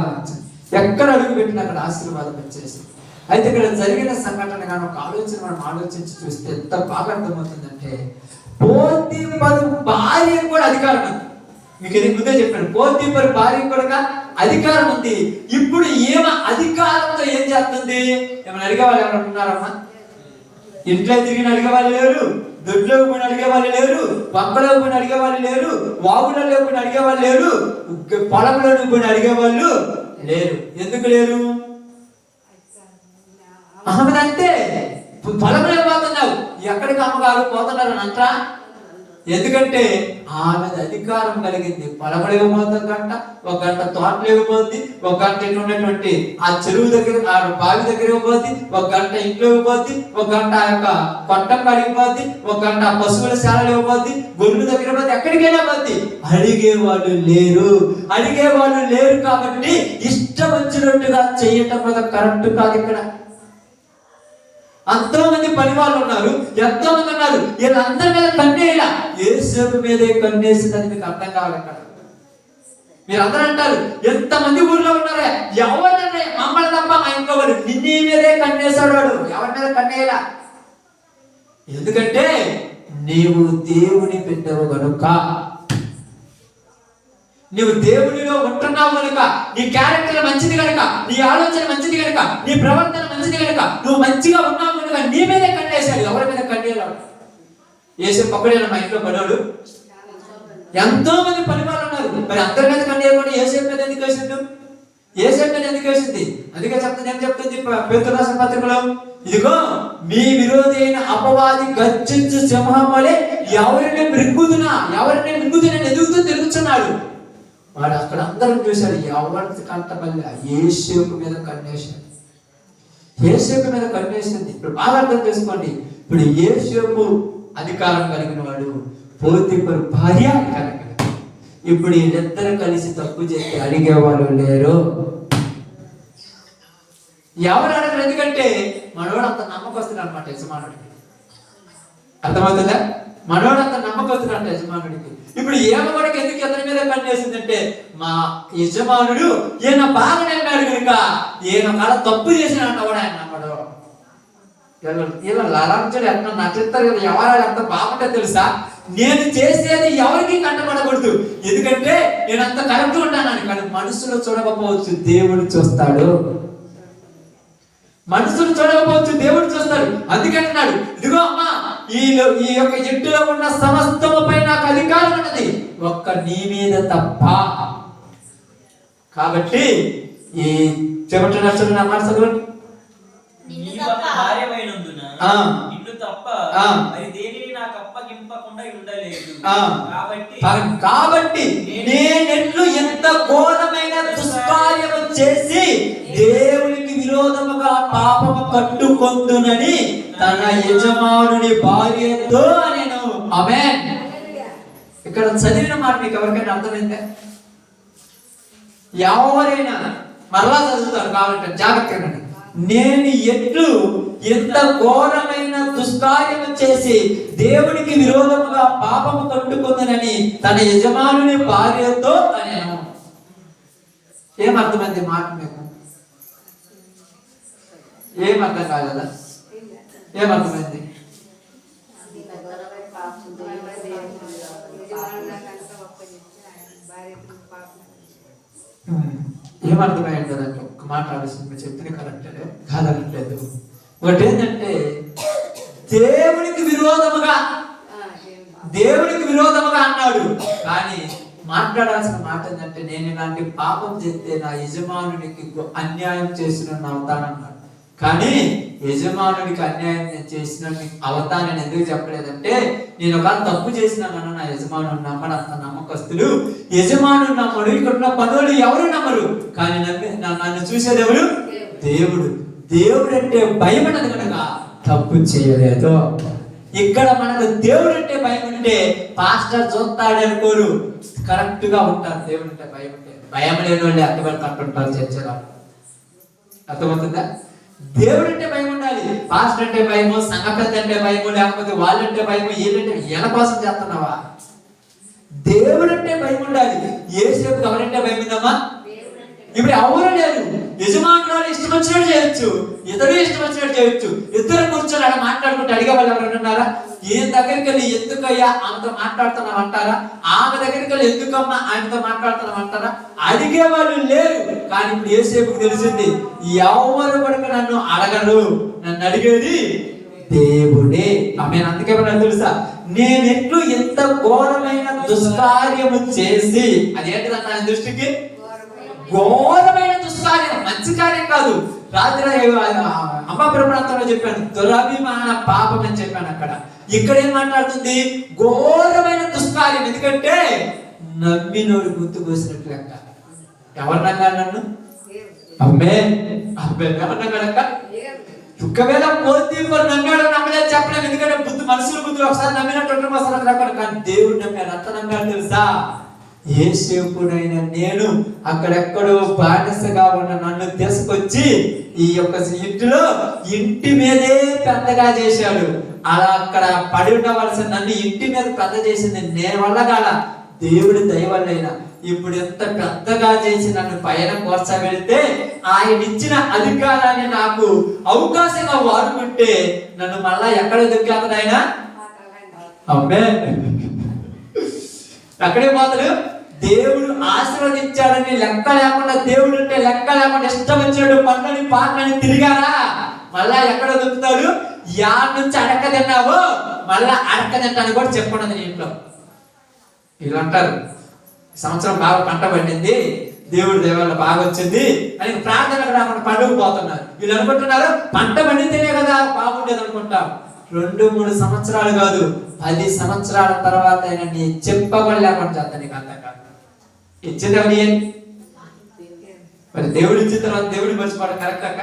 ఎక్కడ అడుగు పెట్టినా అక్కడ ఆశీర్వాదం వచ్చేసింది. అయితే ఇక్కడ జరిగిన సంఘటన కానీ ఒక ఆలోచన మనం ఆలోచించి చూస్తే ఎంత బాగా అర్థమవుతుందంటే, పోతీఫరు భార్యకు కూడా అధికారం ఉంది. మీకు ఇది ముందే చెప్పాను, పోతీఫరు భార్యకు కూడా అధికారం ఉంది. ఇప్పుడు ఏమో అధికారంతో ఏం చేస్తుంది? ఏమైనా అడిగే వాళ్ళు ఎవరైనా ఉన్నారమ్మా? ఇంట్లో తిరిగిన అడిగే వాళ్ళు లేరు, దొడ్లో పోయిన అడిగే వాళ్ళు లేరు, వంకలో పోయిన అడిగే వాళ్ళు లేరు, వాగులలో పోయిన అడిగే వాళ్ళు లేరు, పొలంలో పోయిన అడిగే వాళ్ళు లేరు. ఎందుకు లేరు? అంటే పొలంలో పోతున్నావు, ఎక్కడికి అమ్మగారు పోతున్నారు అని అంటారా? ఎందుకంటే ఆమె అధికారం కలిగింది. పొలంలో పోతుంది గంట, ఒక గంట తోటలు ఇవ్వబోద్ది, ఒక గంట ఉన్నటువంటి ఆ చెరువు దగ్గర ఆ బావి దగ్గర ఇవ్వబోద్ది, ఒక గంట ఇంట్లో ఇవ్వబోద్ది, ఒక గంట ఆ యొక్క కొట్టం కడిగిపోద్ది, ఒక గంట పశువుల శాలలు ఇవ్వబోద్ది, గొర్రెల దగ్గర పోద్ది, ఎక్కడికైనా పోద్ది. అడిగేవాళ్ళు లేరు కాబట్టి ఇష్టం వచ్చినట్టుగా చేయటం మీద కరెక్ట్ కాదు. ఇక్కడ ఎంతో మంది పని వాళ్ళు ఉన్నారు, ఎంతో మంది ఉన్నారు, వీళ్ళందరి మీద కన్నేలా యేసేపు మీదే కన్నేసిందని మీకు అర్థం కావాలి. అక్కడ మీరు అందరూ అంటారు, ఎంతమంది ఊర్లో ఉన్నారా, ఎవరిని మమ్మల్ని తప్ప మా ఇంట్లో వాడు నిన్నే మీదే కన్నేశాడు. వాడు ఎవరి మీద కన్నేలా? ఎందుకంటే నీవు దేవుని బిడ్డవు గనుక, నువ్వు దేవునిలో ఉంటున్నావు కనుక, నీ క్యారెక్టర్ మంచిది కనుక, నీ ఆలోచన మంచిది కనుక, నీ ప్రవర్తన మంచిది కనుక, నువ్వు మంచిగా ఉన్నావు కనుక నీ మీదే కన్నేశాడు. ఎవరి మీద కన్నేలాడు? ఏసే పక్కడైనా మా ఇంట్లో పడోడు ఎంతో మంది పని వాళ్ళు ఉన్నారు, మరి అందరి మీద కన్నేయకుండా ఏసేపు మీద ఎందుకు వేసిండు? ఏసేపు మీద ఎందుకు వేసింది? అందుకే చెప్తుంది, ఏం చెప్తుంది పేతురు రాసిన పత్రికలో, ఇదిగో మీ విరోధి అయిన అపవాది గర్జించు సింహం వలె ఎవరిని మృంగుతున్నా ఎదుగుతూ తిరుగుతున్నాడు. వాడు అక్కడ అందరం చూశాడు, ఎవరి కంటబల్లి యేసేపు మీద కన్నేశాడు. యేసేపు మీద కన్నేసింది. ఇప్పుడు బాగా అర్థం చేసుకోండి, ఇప్పుడు యేసేపు అధికారం కలిగిన వాడు, పోతీఫరు భార్య అధికారం కలిగిన. ఇప్పుడు వీళ్ళిద్దరు కలిసి తప్పు చేసి అడిగేవాళ్ళు లేరు. ఎవరు అడగరు, ఎందుకంటే మనోడు అంత నమ్మకస్తుడు అనమాట యజమానుడికి. అర్థమవుతుందా? మనోడు అంత నమ్మకస్తుడు అంట యజమానుడికి. ఇప్పుడు ఏమగొడకి ఎందుకు అతని మీద కన్నేసిందంటే, మా యజమానుడు ఈయన బాగానే అన్నాడు కనుక ఈయన కాడ తప్పు చేసిన అన్నవాడు ఆయన నమ్మడు. ఇలా లలాంచుడు ఎంత నచ్చుతారు కదా, ఎవరు ఎంత బాగుంటే తెలుసా, నేను చేసేది ఎవరికి కంటపడకూడదు, ఎందుకంటే నేను అంత కరెక్ట్ ఉంటానని. కానీ మనసులో చూడకపోవచ్చు, దేవుడు చూస్తాడు. మనసును చూడకపోవచ్చు, దేవుడు చూస్తాడు. అందుకంటున్నాడు, ఇదిగో అమ్మా, ఈ యొక్క ఇంటిలో ఉన్న సమస్తముపై నాకు అధికారం ఉన్నది, ఒక్క నీ మీద తప్ప. కాబట్టి ఈ చెమట నష్టం నా మనసు కాబట్టి నేనెట్లు ఎంత ఘోరమైన దుష్కార్యము చేసి దేవునికి విరోధముగా పాపము కట్టుకొందునని తన యజమానుని భార్యతో నేను. ఆమేన్. ఇక్కడ చదివిన మాట మీకు ఎవరికైనా అర్థమైందా? ఎవరైనా మరలా చదువుతారు కావాలంటే జాగ్రత్తగా. నేను ఎట్లు ఎంత ఘోరమైన దుష్కార్యము చేసి దేవునికి విరోధముగా పాపము కట్టుకుందనని తన యజమానుని భార్యతో అనేను. ఏమర్థమైంది మాట మీకు? ఏమర్థం కాలేదా? ఏమర్థమైంది? ఏమర్థమైంది కదంటే ఒక్క మాట ఆలోచన చెప్తే కరెక్టే కాదనట్లేదు. ఒకటి ఏంటంటే దేవునికి విరోధముగా అన్నాడు, కానీ మాట్లాడాల్సిన మాట ఏంటంటే నేను ఇలాంటి పాపం చేస్తే నా యజమానునికి అన్యాయం చేసిన అవుతానన్నాడు. కానీ యజమానుడికి అన్యాయం నేను చేసిన అవుతానని ఎందుకు చెప్పలేదంటే, నేను ఒక తప్పు చేసినాను, నా యజమాను నమ్మడు, అంత నమ్మకస్తుడు. యజమాను నమ్మడు, ఇక్కడ ఉన్న పనులు ఎవరు నమ్మరు, కానీ నన్ను చూసేది ఎవరు? దేవుడు. దేవుడు అంటే భయం అన్నది కనుక తప్పు చేయలేదు. ఇక్కడ మనకు దేవుడు అంటే భయం ఉంటే పాస్టర్ చూస్తాడు అనుకోరు, కరెక్ట్ గా ఉంటారు. దేవుడు అంటే భయం ఉంటే, భయం లేని వాళ్ళు అడ్డుపడి కట్టుంటారు చర్చలో. అర్థమవుతుందా? దేవుడు అంటే భయం ఉండాలి. పాస్టర్ అంటే భయము, సంఘ పెద్ద అంటే భయము, లేకపోతే వాళ్ళంటే భయము, వీళ్ళంటే వీళ్ళ కోసం చేస్తున్నావా? దేవుడు అంటే భయం ఉండాలి. ఏసేపు ఎవరంటే భయం ఉందమ్మా? ఇప్పుడు ఎవరు లేరు. యజమానురాలు ఇష్టం వచ్చినట్టు చేయొచ్చు, ఇతడు ఇష్టం వచ్చినట్టు చేయొచ్చు. ఇద్దరు కూర్చొని అలా మాట్లాడుకుంటే అడిగే వాళ్ళు ఎవరైనా ఉన్నారా? ఈయన దగ్గరికి వెళ్ళి ఎందుకయ్యా ఆమెతో మాట్లాడుతున్నాం అంటారా? ఆమె దగ్గరికి వెళ్ళి ఎందుకమ్మా ఆయనతో మాట్లాడుతున్నాం అంటారా? అడిగే వాళ్ళు లేరు. కానీ ఇప్పుడు యేసేపుకు తెలిసింది, ఎవరు కూడా నన్ను అడగరు, నన్ను అడిగేది దేవుడే. ఆమె అందుకే నాకు తెలుసా, నేనెట్లు ఎంత ఘోరమైన దుష్కార్యము చేసి, అదేంటిదన్న ఆయన దృష్టికి ఘోరమైన దుష్కార్యం, మంచి కార్యం కాదు. రాత్రి అమ్మాపురం ప్రాంతంలో చెప్పాను, దురభిమాన పాపం అని చెప్పాను. అక్కడ ఇక్కడ ఏం మాట్లాడుతుంది? ఘోరమైన దుష్కార్యం. ఎందుకంటే నమ్మినోడు గుర్తు కోసినట్లు లెక్క. ఎవరు నమ్మారు నన్ను? అమ్మే ఎవరు నమ్మాడక్క? ఒకవేళ పోతీఫరు నమ్మాడు నమ్మలేదు చెప్పలేము, ఎందుకంటే మనుషుల ఒకసారి నమ్మినట్టు వస్తారు అక్కడ. కానీ దేవుడు నమ్మాడు, అంత నమ్మాడు తెలుసా? యేసేపునైనా నేను అక్కడెక్కడో బానిసగా ఉన్న నన్ను తీసుకొచ్చి ఈ యొక్క ఇంటి మీదే పెద్దగా చేశాడు. అలా అక్కడ పడి ఉండవలసిన నన్ను ఇంటి మీద పెద్ద చేసింది నేను వల్ల కాల, దేవుడి దయ వల్లైనా. ఇప్పుడు ఎంత పెద్దగా చేసి నన్ను పైన కోర్చబెడితే ఆయన ఇచ్చిన అధికారాన్ని నాకు అవకాశంగా వాడుకుంటే నన్ను మళ్ళా ఎక్కడ దొరికేస్తాడు ఆయన? ఆమేన్. అక్కడే పోతాడు. దేవుడు ఆశీర్వదించాడని లెక్క లేకుండా, దేవుడు అంటే లెక్క లేకుండా ఇష్టం వచ్చినట్టు పనులని పాటలని తిరిగారా, మళ్ళా ఎక్కడ దొరుకుతాడు? యాడ్ నుంచి అడక్క తిన్నావు, మళ్ళా అడక్క తింటాను కూడా చెప్పండి ఇంట్లో. వీళ్ళు అంటారు సంవత్సరం బాగా పంట పండింది, దేవుడి దేవాల బాగా వచ్చింది అని ప్రార్థనకు రాకుండా పండుగ పోతున్నారు. వీళ్ళు అనుకుంటున్నారు పంట పండితేనే కదా బాగుండేది అనుకుంటాం. 2-3 సంవత్సరాలు కాదు, 10 సంవత్సరాల తర్వాత అయినా నీ చెప్పబడి లేకుండా చేస్తా. నీకు అర్థం కాదు. ఇచ్చేదేమని మరి దేవుడు ఇచ్చిన తర్వాత దేవుడిని మర్చిపోవడం కరెక్ట్ అక్క?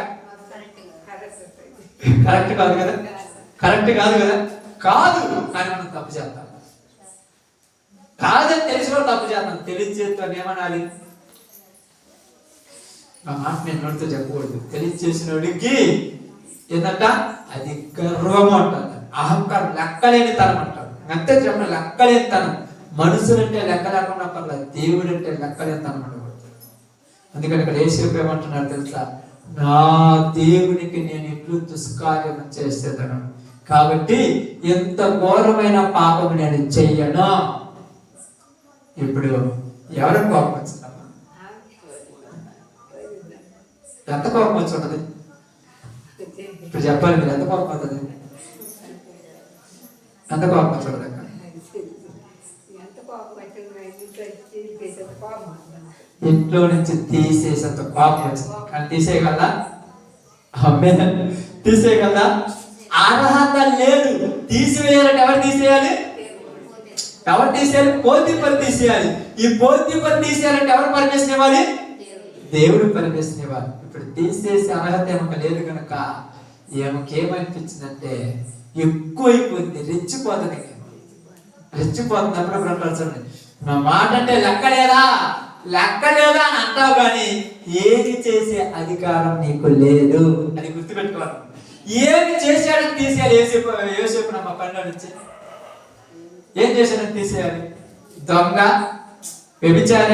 కరెక్ట్ కాదు కదా, కరెక్ట్ కాదు కదా. కాదు కానీ మనం తప్పు చేస్తాం. కాదని తెలిసి కూడా తప్పు చేస్తాం. తెలియచేతో ఏమనాలి? ఆ మాట నేను నోటితో చెప్పకూడదు. తెలియచేసినోడికి ఏంటంట? అది గర్వము అంటారు, అహంకారం, లెక్కలేని తనం అంటారు. అంతే చెప్పిన లెక్కలేని తనం. మనుషులంటే లెక్క లేకుండా పర్లేదు, దేవుడు అంటే లెక్కలేని తనం అనకూడదు. అందుకని ఇక్కడ యేసు ఏమంటున్నారు తెలుసా? నా దేవునికి నేను ఇట్లు దుష్కార్యం చేసేదను, కాబట్టి ఎంత ఘోరమైన పాపం నేను చెయ్యను. ఇప్పుడు ఎవరికి కోపం వచ్చిందమ్మా? ఎంత కోపం వచ్చి ఉంటది? ఇప్పుడు చెప్పాలి మీరు, ఎంత కోపం అవుతుంది? ఎంత కోపం వచ్చి ఉండదు? ఇంట్లో నుంచి తీసేసేంత కోపం వచ్చింది. కానీ తీసేయగలదా? ఆమేన్. తీసేయగలదా? అర్హత లేదు. తీసివేయాలంటే ఎవరు తీసేయాలి? ఎవరు తీసేయాలి? పోతీఫరు తీసేయాలి. ఈ పోతీఫరు తీసేయాలంటే ఎవరు పర్మిషన్ ఇవ్వాలి? దేవుడు పర్మిషన్ ఇవ్వాలి. ఇప్పుడు తీసేసే అర్హత ఏమక లేదు కనుక ఏమనిపించిందంటే ఎక్కువైపోయింది, రెచ్చిపోతుంది. రెచ్చిపోతున్నప్పుడు చూడండి, నా మాట అంటే లెక్క లేదా అని అంటావు కానీ ఏది చేసే అధికారం నీకు లేదు. అది గుర్తుపెట్టుకోవాలి. ఏమి చేశాడని తీసేయాలి. యోసేపు నమ్మ పనిలో నుంచి ఏం చేశాడని తీసేయాలి? దొంగ, వ్యభిచార,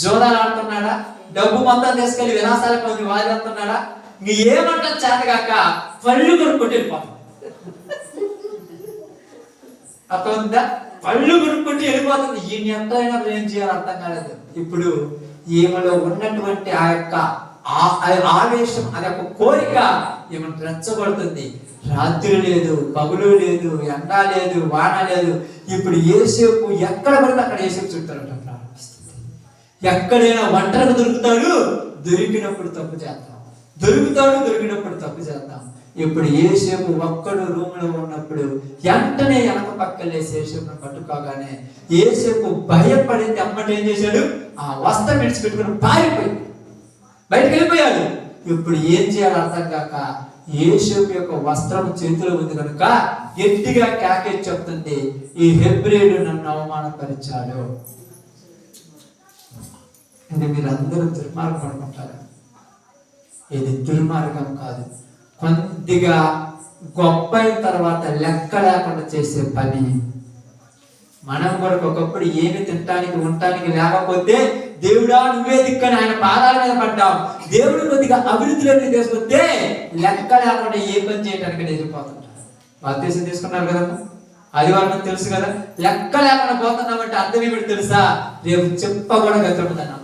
జోదాలు ఆడుతున్నాడా, డబ్బు మొత్తం తీసుకెళ్లి విలాసాలకు వాదిస్తున్నాడా, ఇంక ఏమంటారు చేతగాక పళ్ళు కొనుక్కుంటూ వెళ్ళిపోతాం. అర్థమైందా? పళ్ళు కొనుక్కుంటూ వెళ్ళిపోతుంది. ఈయన ఎంత అయినా ఏం చేయాలో అర్థం కాలేదు. ఇప్పుడు ఈమెలో ఉన్నటువంటి ఆ యొక్క ఆవేశం, అది ఒక కోరిక ఏమంటే రెచ్చగొడుతుంది. రాత్రి లేదు, పగులు లేదు, ఎండ లేదు, వాన లేదు. ఇప్పుడు యేసేపు ఎక్కడ పడితే అక్కడ యేసేపు చుట్టారట ప్రారంభిస్తుంది. ఎక్కడైనా ఒంటరికి దొరుకుతాడు, దొరికినప్పుడు తప్పు చేద్దాం. దొరికినప్పుడు తప్పు చేద్దాం. ఇప్పుడు యేసేపు ఒక్కడు రూమ్ లో ఉన్నప్పుడు వెంటనే వెనక పక్కలేసి యేసేపును పట్టుకోగానే యేసేపు భయపడింది. అమ్మట ఏం చేశాడు? ఆ వస్త్రం విడిచిపెట్టుకుని పారిపోయి బయటకు వెళ్ళిపోయాడు. ఇప్పుడు ఏం చేయాలో అర్థం కాక యేసేపు యొక్క వస్త్రం చేతిలో ఉంది కనుక గట్టిగా కేకేసి చెప్తుంది, ఈ హెబ్రేయుడు నన్ను అవమానపరిచాడు. అంటే మీరు అందరూ దుర్మార్గం అనుకుంటారు. ఇది దుర్మార్గం కాదు. కొద్దిగా గొప్ప అయిన తర్వాత లెక్క లేకుండా చేసే పని. మనం కూడా ఒకప్పుడు ఏమి తినటానికి ఉండటానికి లేకపోతే దేవుడా నువ్వే దిక్కని ఆయన పాదాల మీద పడ్డాం. దేవుడు కొద్దిగా అభివృద్ధిలోకి తీసుకొస్తే లెక్క లేకుండా ఏ పని చేయడానికి ఎదిరిపోతుంటారు. బాప్తీసం తీసుకున్నారు కదా, ఆదివారం తెలుసు కదా. లెక్క లేకుండా పోతున్నామంటే అర్థం ఏమిటి తెలుసా? రేపు చెప్ప కూడా గతుంటుందని అర్థం.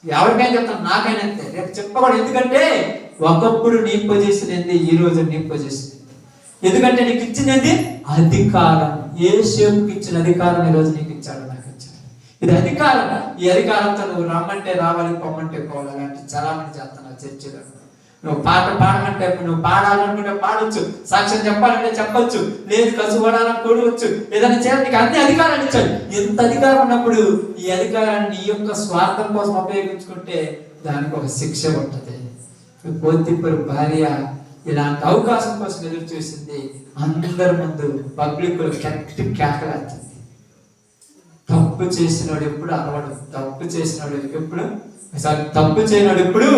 ఎవరికైనా చెప్తాను, నాకైనా అంతే. రేపు చెప్పకూడదు. ఎందుకంటే ఒకప్పుడు నీ పొజిషన్ ఏంది, ఈ రోజు నీ పొజిషన్. ఎందుకంటే నీకు ఇచ్చింది అధికారం. యేసేపుకి ఇచ్చిన అధికారం ఈ రోజు నీకు ఇచ్చాడు, నాకు ఇచ్చాడు. ఇది అధికారం. ఈ అధికారంతో నువ్వు రమ్మంటే రావాలి, పొమ్మంటే పోవాలి. అలాంటి చాలా మంది చేస్తున్నావు చర్చిలో. నువ్వు పాట పాడమంటే నువ్వు పాడాలనుకుంటే పాడొచ్చు, సాక్ష్యం చెప్పాలంటే చెప్పొచ్చు, లేదు కసు పడాలని కూడవచ్చు, ఏదైనా చేయాలి. నీకు అన్ని అధికారాలు ఇచ్చాడు. ఎంత అధికారం ఉన్నప్పుడు ఈ అధికారాన్ని నీ యొక్క స్వార్థం కోసం ఉపయోగించుకుంటే దానికి ఒక శిక్ష ఉంటుంది. పోతీఫరు భార్య ఇలాంటి అవకాశం కోసం ఎదురు చూసింది. అందరి ముందు పబ్లిక్ గట్టి కేకలేస్తుంది. తప్పు చేసినాడు ఎప్పుడు అలవాడు, తప్పు చేసినాడు ఎప్పుడు, తప్పు చేయనాడు ఎప్పుడు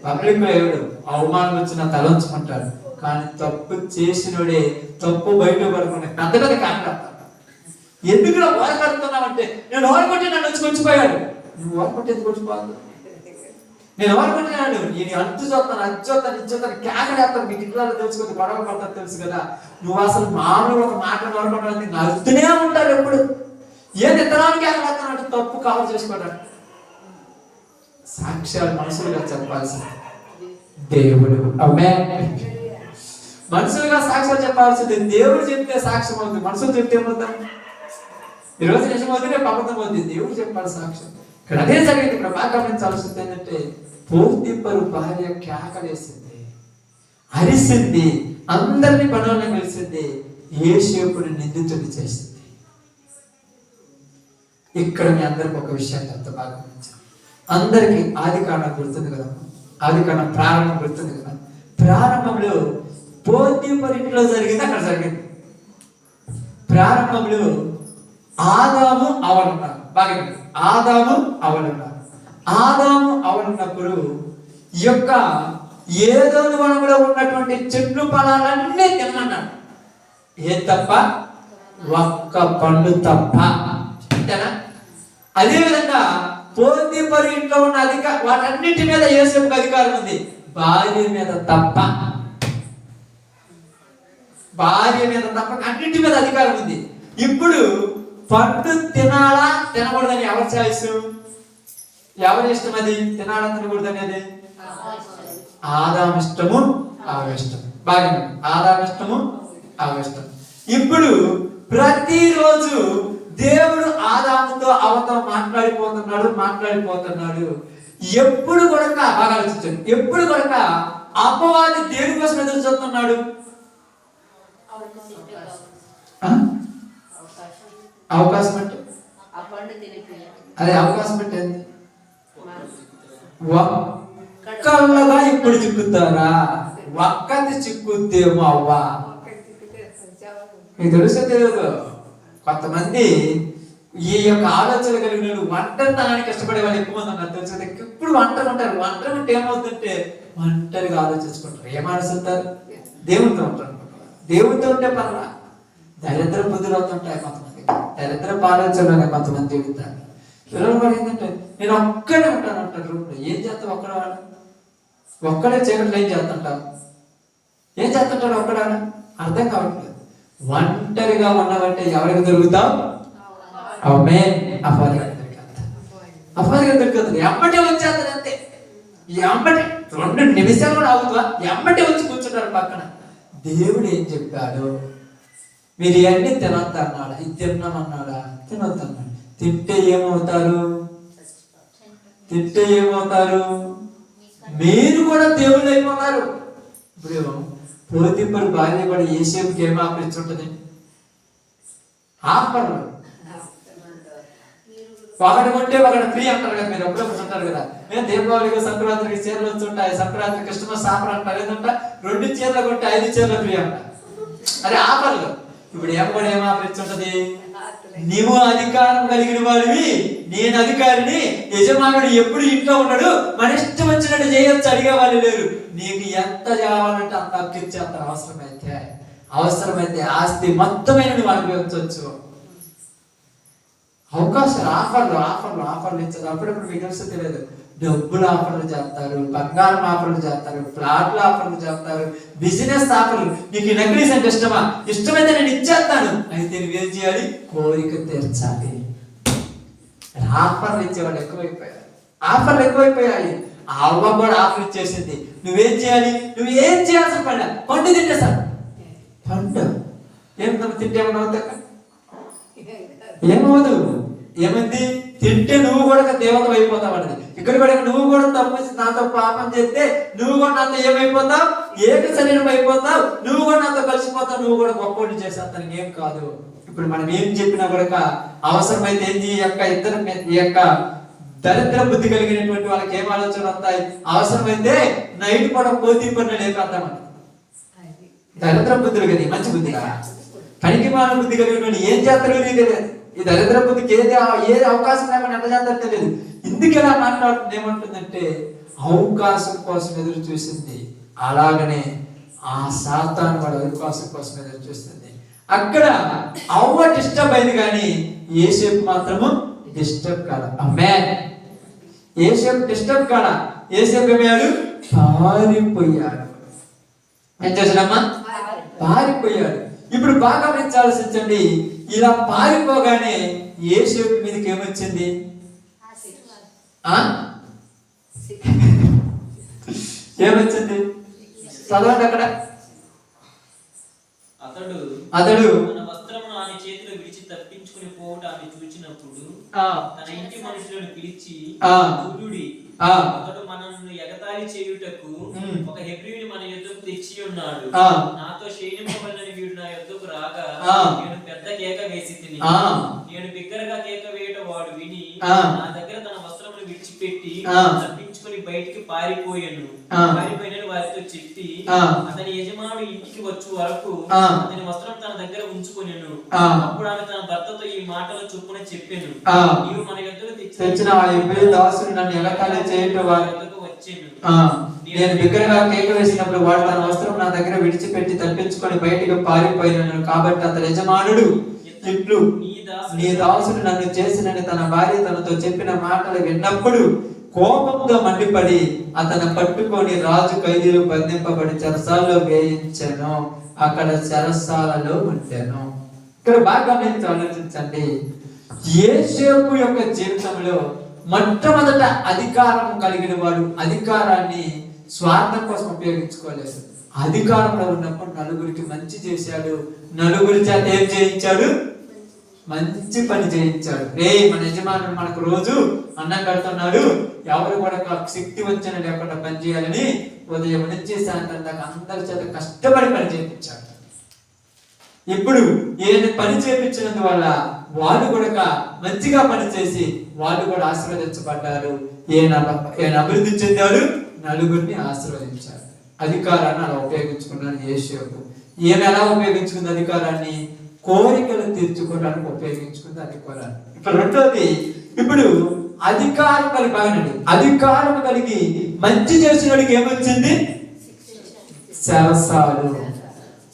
పబ్లిక్ లో ఎవడు అవమానం వచ్చిన తలంచుకుంటాడు. కానీ తప్పు చేసినోడే తప్పు బయట పడుకునే పెద్ద పెద్ద కేకలేస్తాడు. ఎందుకు ఓడకడుతున్నావంటే నేను ఓడకొట్టి నన్ను వచ్చి కొచ్చిపోయాడు. నువ్వు ఓడకొట్టి ఎందుకు వచ్చిపోదు? నేను ఎవరుకుంటున్నాను, నేను అంతు చూస్తాను, అది చూస్తాను, ఇది చూస్తాను, కేకలేస్తాను. మీకు ఇంట్లో తెలుసు కదా, గొడవ పడతాను తెలుసు కదా. నువ్వు అసలు మామూలు ఒక మాట నడుకుంటాను నడుస్తూనే ఉంటారు ఎప్పుడు. ఏ నిద్రానికి కేకలేస్తాను అంటే తప్పు కవర్ చేసుకోవడానికి. సాక్ష్యాలు మనుషులుగా చెప్పాల్సింది దేవుడు. ఆమేన్. మనుషులుగా సాక్ష్యాలు చెప్పాల్సింది దేవుడు చెప్తే సాక్ష్యం అవుతుంది. మనుషులు చెప్తే ఏమవుతాం? ఈరోజు నిజం అవుతుంది, రేపు అబద్ధం అవుతుంది. దేవుడు చెప్పాలి సాక్ష్యం. ఇక్కడ అదే జరిగింది. ఇక్కడ బాగా గమనించాల్సింది ఏంటంటే, పోతీఫరు భార్య కేకలేసింది, అరిసింది, అందరినీ పనులను కలిసింది, యోసేపుని నిందితుడిని చేసింది. ఇక్కడ మీ అందరికి ఒక విషయాన్ని అంత బాగా గమనించాం. అందరికి ఆది కాండం గుర్తుంది కదా, ఆది కాండం ప్రారంభం గుర్తుంది కదా. ప్రారంభంలో పోతీఫరు ఇంట్లో జరిగింది, అక్కడ జరిగింది. ప్రారంభంలో ఆదాము అవలున్నారు. బాగా ఆదాము అవలున్నారు. ఆదాము అవలున్నప్పుడు ఈ యొక్క ఏదోను వనంలో ఉన్నటువంటి చెట్లు ఫలాలన్నీ తినమన్నాడు. ఏ తప్ప? ఒక్క పండు తప్ప. అంతేనా? అదేవిధంగా పోతీఫరు ఇంట్లో ఉన్న వాటన్నిటి మీద యోసేపుకు అధికారం ఉంది, భార్య మీద తప్ప. భార్య మీద తప్ప అన్నింటి మీద అధికారం ఉంది. ఇప్పుడు పండు తినాలా తినకూడదని ఎవరి చాయిస్? ఎవరి ఇష్టం అది? తినాలా తినకూడదు అనేది ఆదాము ఇష్టము, ఆమె ఇష్టం. బాగా ఆదాము ఇష్టము, ఆమె ఇష్టం. ఇప్పుడు ప్రతిరోజు దేవుడు ఆదాముతో అవతో మాట్లాడిపోతున్నాడు. ఎప్పుడు కూడా బాగా ఆలోచించండి, ఎప్పుడు కూడా అపవాది దేని కోసం ఎదురు చూస్తున్నాడు? అవకాశం అంటే అదే అవకాశం అంటే ఒక్కళ్ళగా ఇప్పుడు చిక్కుతారా? ఒక్కటి చిక్కుద్దేమో అవ్వా. మీకు తెలుసో తెలియదు, కొంతమంది ఈ యొక్క ఆలోచన కలిగిన ఒంటరితనానికి ఇష్టపడే వాళ్ళు ఎక్కువ మంది ఉన్నారు. తెలుసు, ఎప్పుడు ఒంటరి ఉంటారు. ఒంటరి ఉంటే ఏమవుతుందంటే ఒంటరిగా ఆలోచించుకుంటారు. ఏం ఆలోచిస్తారు? దేవుడితో ఉంటారు. దేవుడితో ఉంటే పర్లా. దరిద్ర బుద్ధులు అవుతుంటాయి కొంతమంది, దరిద్ర ఆలోచనలు కొంతమంది జీవితాలు. పిల్లలు కూడా ఏంటంటే నేను ఒక్కడే ఉంటాను అంటారు. రూమ్లో ఏం చేస్తావు? ఒక్కడే చీకట్లో ఏం చేస్తుంటావు? ఏం చేస్తుంటాడు ఒక్కడా? అర్థం కావట్లేదు. ఒంటరిగా ఉన్నావంటే ఎవరికి దొరుకుతావు? అవే అపవాదిగా దొరుకుతుంది. ఎమ్మటే వచ్చేస్తుంది అంతే. ఎమ్మటే 2 నిమిషాలు కూడా అవుతుందా? ఎమ్మటే వచ్చి కూర్చుంటారు పక్కన. దేవుడు ఏం చెప్పాడు? మీరు ఇవన్నీ తినొద్దు అన్నాడా? ఇది తిన్నామన్నాడా? తినొద్దు అన్నాడు. తింటే ఏమవుతారు? మీరు కూడా దేవుళ్ళు అయిపోతారు. ఇప్పుడు పోతీఫరు భార్య కూడా యోసేపుకి ఏం ఆపరించుంటది? ఆఫర్లు. ఒకటి కొంటే ఒకటి ఫ్రీ అంటారు కదా. మీరు ఎప్పుడప్పుడు ఉంటారు కదా, మేము దీపావళికి సంక్రాంతికి చీరలు వచ్చుంటాయి, సంక్రాంతి క్రిస్మస్ ఆఫర్ అంటారు. ఏంటంటే 2 చీరలు కొంటే 5 చీరలు ఫ్రీ అంట. అదే ఆఫర్లు. ఇప్పుడు ఏం ఆపరించుంటది? నీవు అధికారం కలిగిన వాడివి, నేను అధికారిని. యజమానుడు ఎప్పుడు ఇంట్లో ఉన్నాడు, మన ఇష్టం వచ్చినట్టు చేయొచ్చు, అడిగే వాళ్ళు లేరు. నీకు ఎంత కావాలంటే అంత అప్పిచ్చేస్తారు. అవసరమైతే ఆస్తి మొత్తమైన నువ్వు అనుభవించవచ్చు. అవకాశాలు, ఆఫర్లు ఇచ్చారు. అప్పుడప్పుడు మీకు తెలుసు తెలియదు, డబ్బులు ఆఫర్లు చేస్తారు, బంగారం ఆఫర్లు చేస్తారు, ఫ్లాట్లు ఆఫర్లు చేస్తారు, బిజినెస్ ఆఫర్లు. నీకు నకిలీస్ అంటే ఇష్టమా? ఇష్టమైతే నేను ఇచ్చేస్తాను. అయితే నువ్వేం చేయాలి? కోరిక తీర్చాలి. ఆఫర్లు ఇచ్చేవాళ్ళు ఎక్కువైపోయాయి. అవ్వ కూడా ఆఫర్ ఇచ్చేసింది. నువ్వేం చేయాలి? నువ్వేం చేయాల్సిన పండు తింటే సార్. పండు ఏమన్నా తింటే ఏమన్నా అవుతాక ఏమవుదు? ఏమైంది? తింటే నువ్వు కూడా దేవత అయిపోతావు అన్నది. ఇక్కడ కూడా నువ్వు కూడా తప్పు నాతో పాపం చేస్తే నువ్వు కూడా నాతో ఏమైపోతావు? ఏక శరీరం అయిపోతావు. నువ్వు కూడా నాతో కలిసిపోతావు. నువ్వు కూడా గొప్ప చేసేస్తాను. ఏం కాదు. ఇప్పుడు మనం ఏం చెప్పినా కూడా అవసరమైతే ఏంటి? ఈ యొక్క దరిద్ర బుద్ధి కలిగినటువంటి వాళ్ళకి ఏం ఆలోచన వస్తాయి? అవసరమైతే నైట్ కూడా పోతీఫరుని లేపేద్దామని. దరిద్ర బుద్ధులు కదా, మంచి బుద్ధి కదా. పనికి మాన బుద్ధి కలిగిన ఏం చేస్తారో తెలియదు. ఈ దరిద్ర బుద్ధికి ఏది అవకాశం లేకుండా ఎంత చేస్తారో తెలియదు. ఇందుకు ఎలా మాట్లాడుతుంది? ఏమంటుందంటే అవకాశం కోసం ఎదురు చూసింది. అలాగనే ఆ సాతాను వాడు అవకాశం కోసం ఎదురు చూస్తుంది. అక్కడ అవ్వ డిస్టర్బ్ అయింది, కానీ యోసేపు మాత్రము డిస్టర్బ్ కాల. ఆమేన్. యోసేపు డిస్టర్బ్ కాల. యేసేపు ఏమయ్యాడు? పారిపోయాడు. ఏం చేశాడమ్మా? పారిపోయాడు. ఇప్పుడు బాగా ఆలోచించండి, ఇలా పారిపోగానే యేసేపు మీదకి ఏమొచ్చింది? ఏమొచ్చింది? చదవండి అక్కడ. అతడు తన వస్త్రమును ఆమె చేతిలో విడిచి తప్పించుకుని పోవుట ఆమె చూచినప్పుడు తన ఇంటి మనుషులను పిలిచి, చూడుడి, అతడు మనల్ని ఎగతాళి చేయుటకు ఒక హెబ్రీయుని మన యుద్ధకు తెచ్చి ఉన్నాడు. నాతో శయనింపబడిన వీడు నా యుద్ధకు రాగా నేను పెద్ద కేక వేసి తిని, నేను బిగ్గరగా కేక వేయట వాడు విని నా దగ్గర తన వస్త్రమును విడిచిపెట్టి తప్పించుకుని బయటికి పారిపోయాను వారితో చెప్పి, అతని యజమానుడు ఇంటికి వచ్చు వరకు అతని వస్త్రం తన దగ్గర ఉంచుకొనెను. అప్పుడు ఆమె తన భర్తతో ఈ మాటలు చొప్పున చెప్పాను, నీవు మన యుద్ధకు తెచ్చిన దాసుడు నన్ను ఎగతాళి చేయటం వారి యుద్ధకు వచ్చాను. నేను బిగ్గరగా కేక వేసినప్పుడు వాడు తన వస్త్రం నా దగ్గర విడిచిపెట్టి తప్పించుకొని బయటికి పారిపోయినాను. కాబట్టి అతని యజమానుడు ఇట్లు, నీ దాసుడు నన్ను చేసినని తన భార్య తనతో చెప్పిన మాటలు విన్నప్పుడు కోపంతో మండిపడి అతను పట్టుకొని రాజు ఖైదీలు బంధింపబడి చెరసాలలో వేయించాను. అక్కడ చెరసాలలో ఉంటాను. ఇక్కడ బాగా ఆలోచించండి, యేసేపు యొక్క జీవితంలో మొట్టమొదట అధికారం కలిగిన వాడు అధికారాన్ని స్వార్థం కోసం ఉపయోగించుకోలేదు. అధికారంలో ఉన్నప్పుడు నలుగురికి మంచి చేశాడు, నలుగురి చేత ఏం చేయించాడు? మంచి పని చేయించాడు. మన యజమానుడు మనకు రోజు అన్నం కడుతున్నాడు, ఎవరు కూడా శక్తి వచ్చిన లేకుండా పని చేయాలని ఉదయం నుంచి సాయంత్రం దాకా అందరి చేత కష్టపడి పని చేయించాడు. ఇప్పుడు ఈయన పని చేయించినందువల్ల వాళ్ళు కూడా మంచిగా పని చేసి వాళ్ళు కూడా ఆశీర్వదించబడ్డారు. ఈయన అభివృద్ధి చెందాడు, నలుగురిని ఆశీర్వదించాడు. అధికారాన్ని అలా ఉపయోగించుకున్నాడు యేసేపు. ఈయన ఎలా ఉపయోగించుకుంది అధికారాన్ని? కోరికలు తీర్చుకోవడానికి ఉపయోగించుకుంది అధికారాన్ని. ఇప్పుడు రెండోది, ఇప్పుడు అధికారం కలిగి బాగండి, అధికారం కలిగి మంచి చేసినడికి ఏమొచ్చింది? చెరసాలు.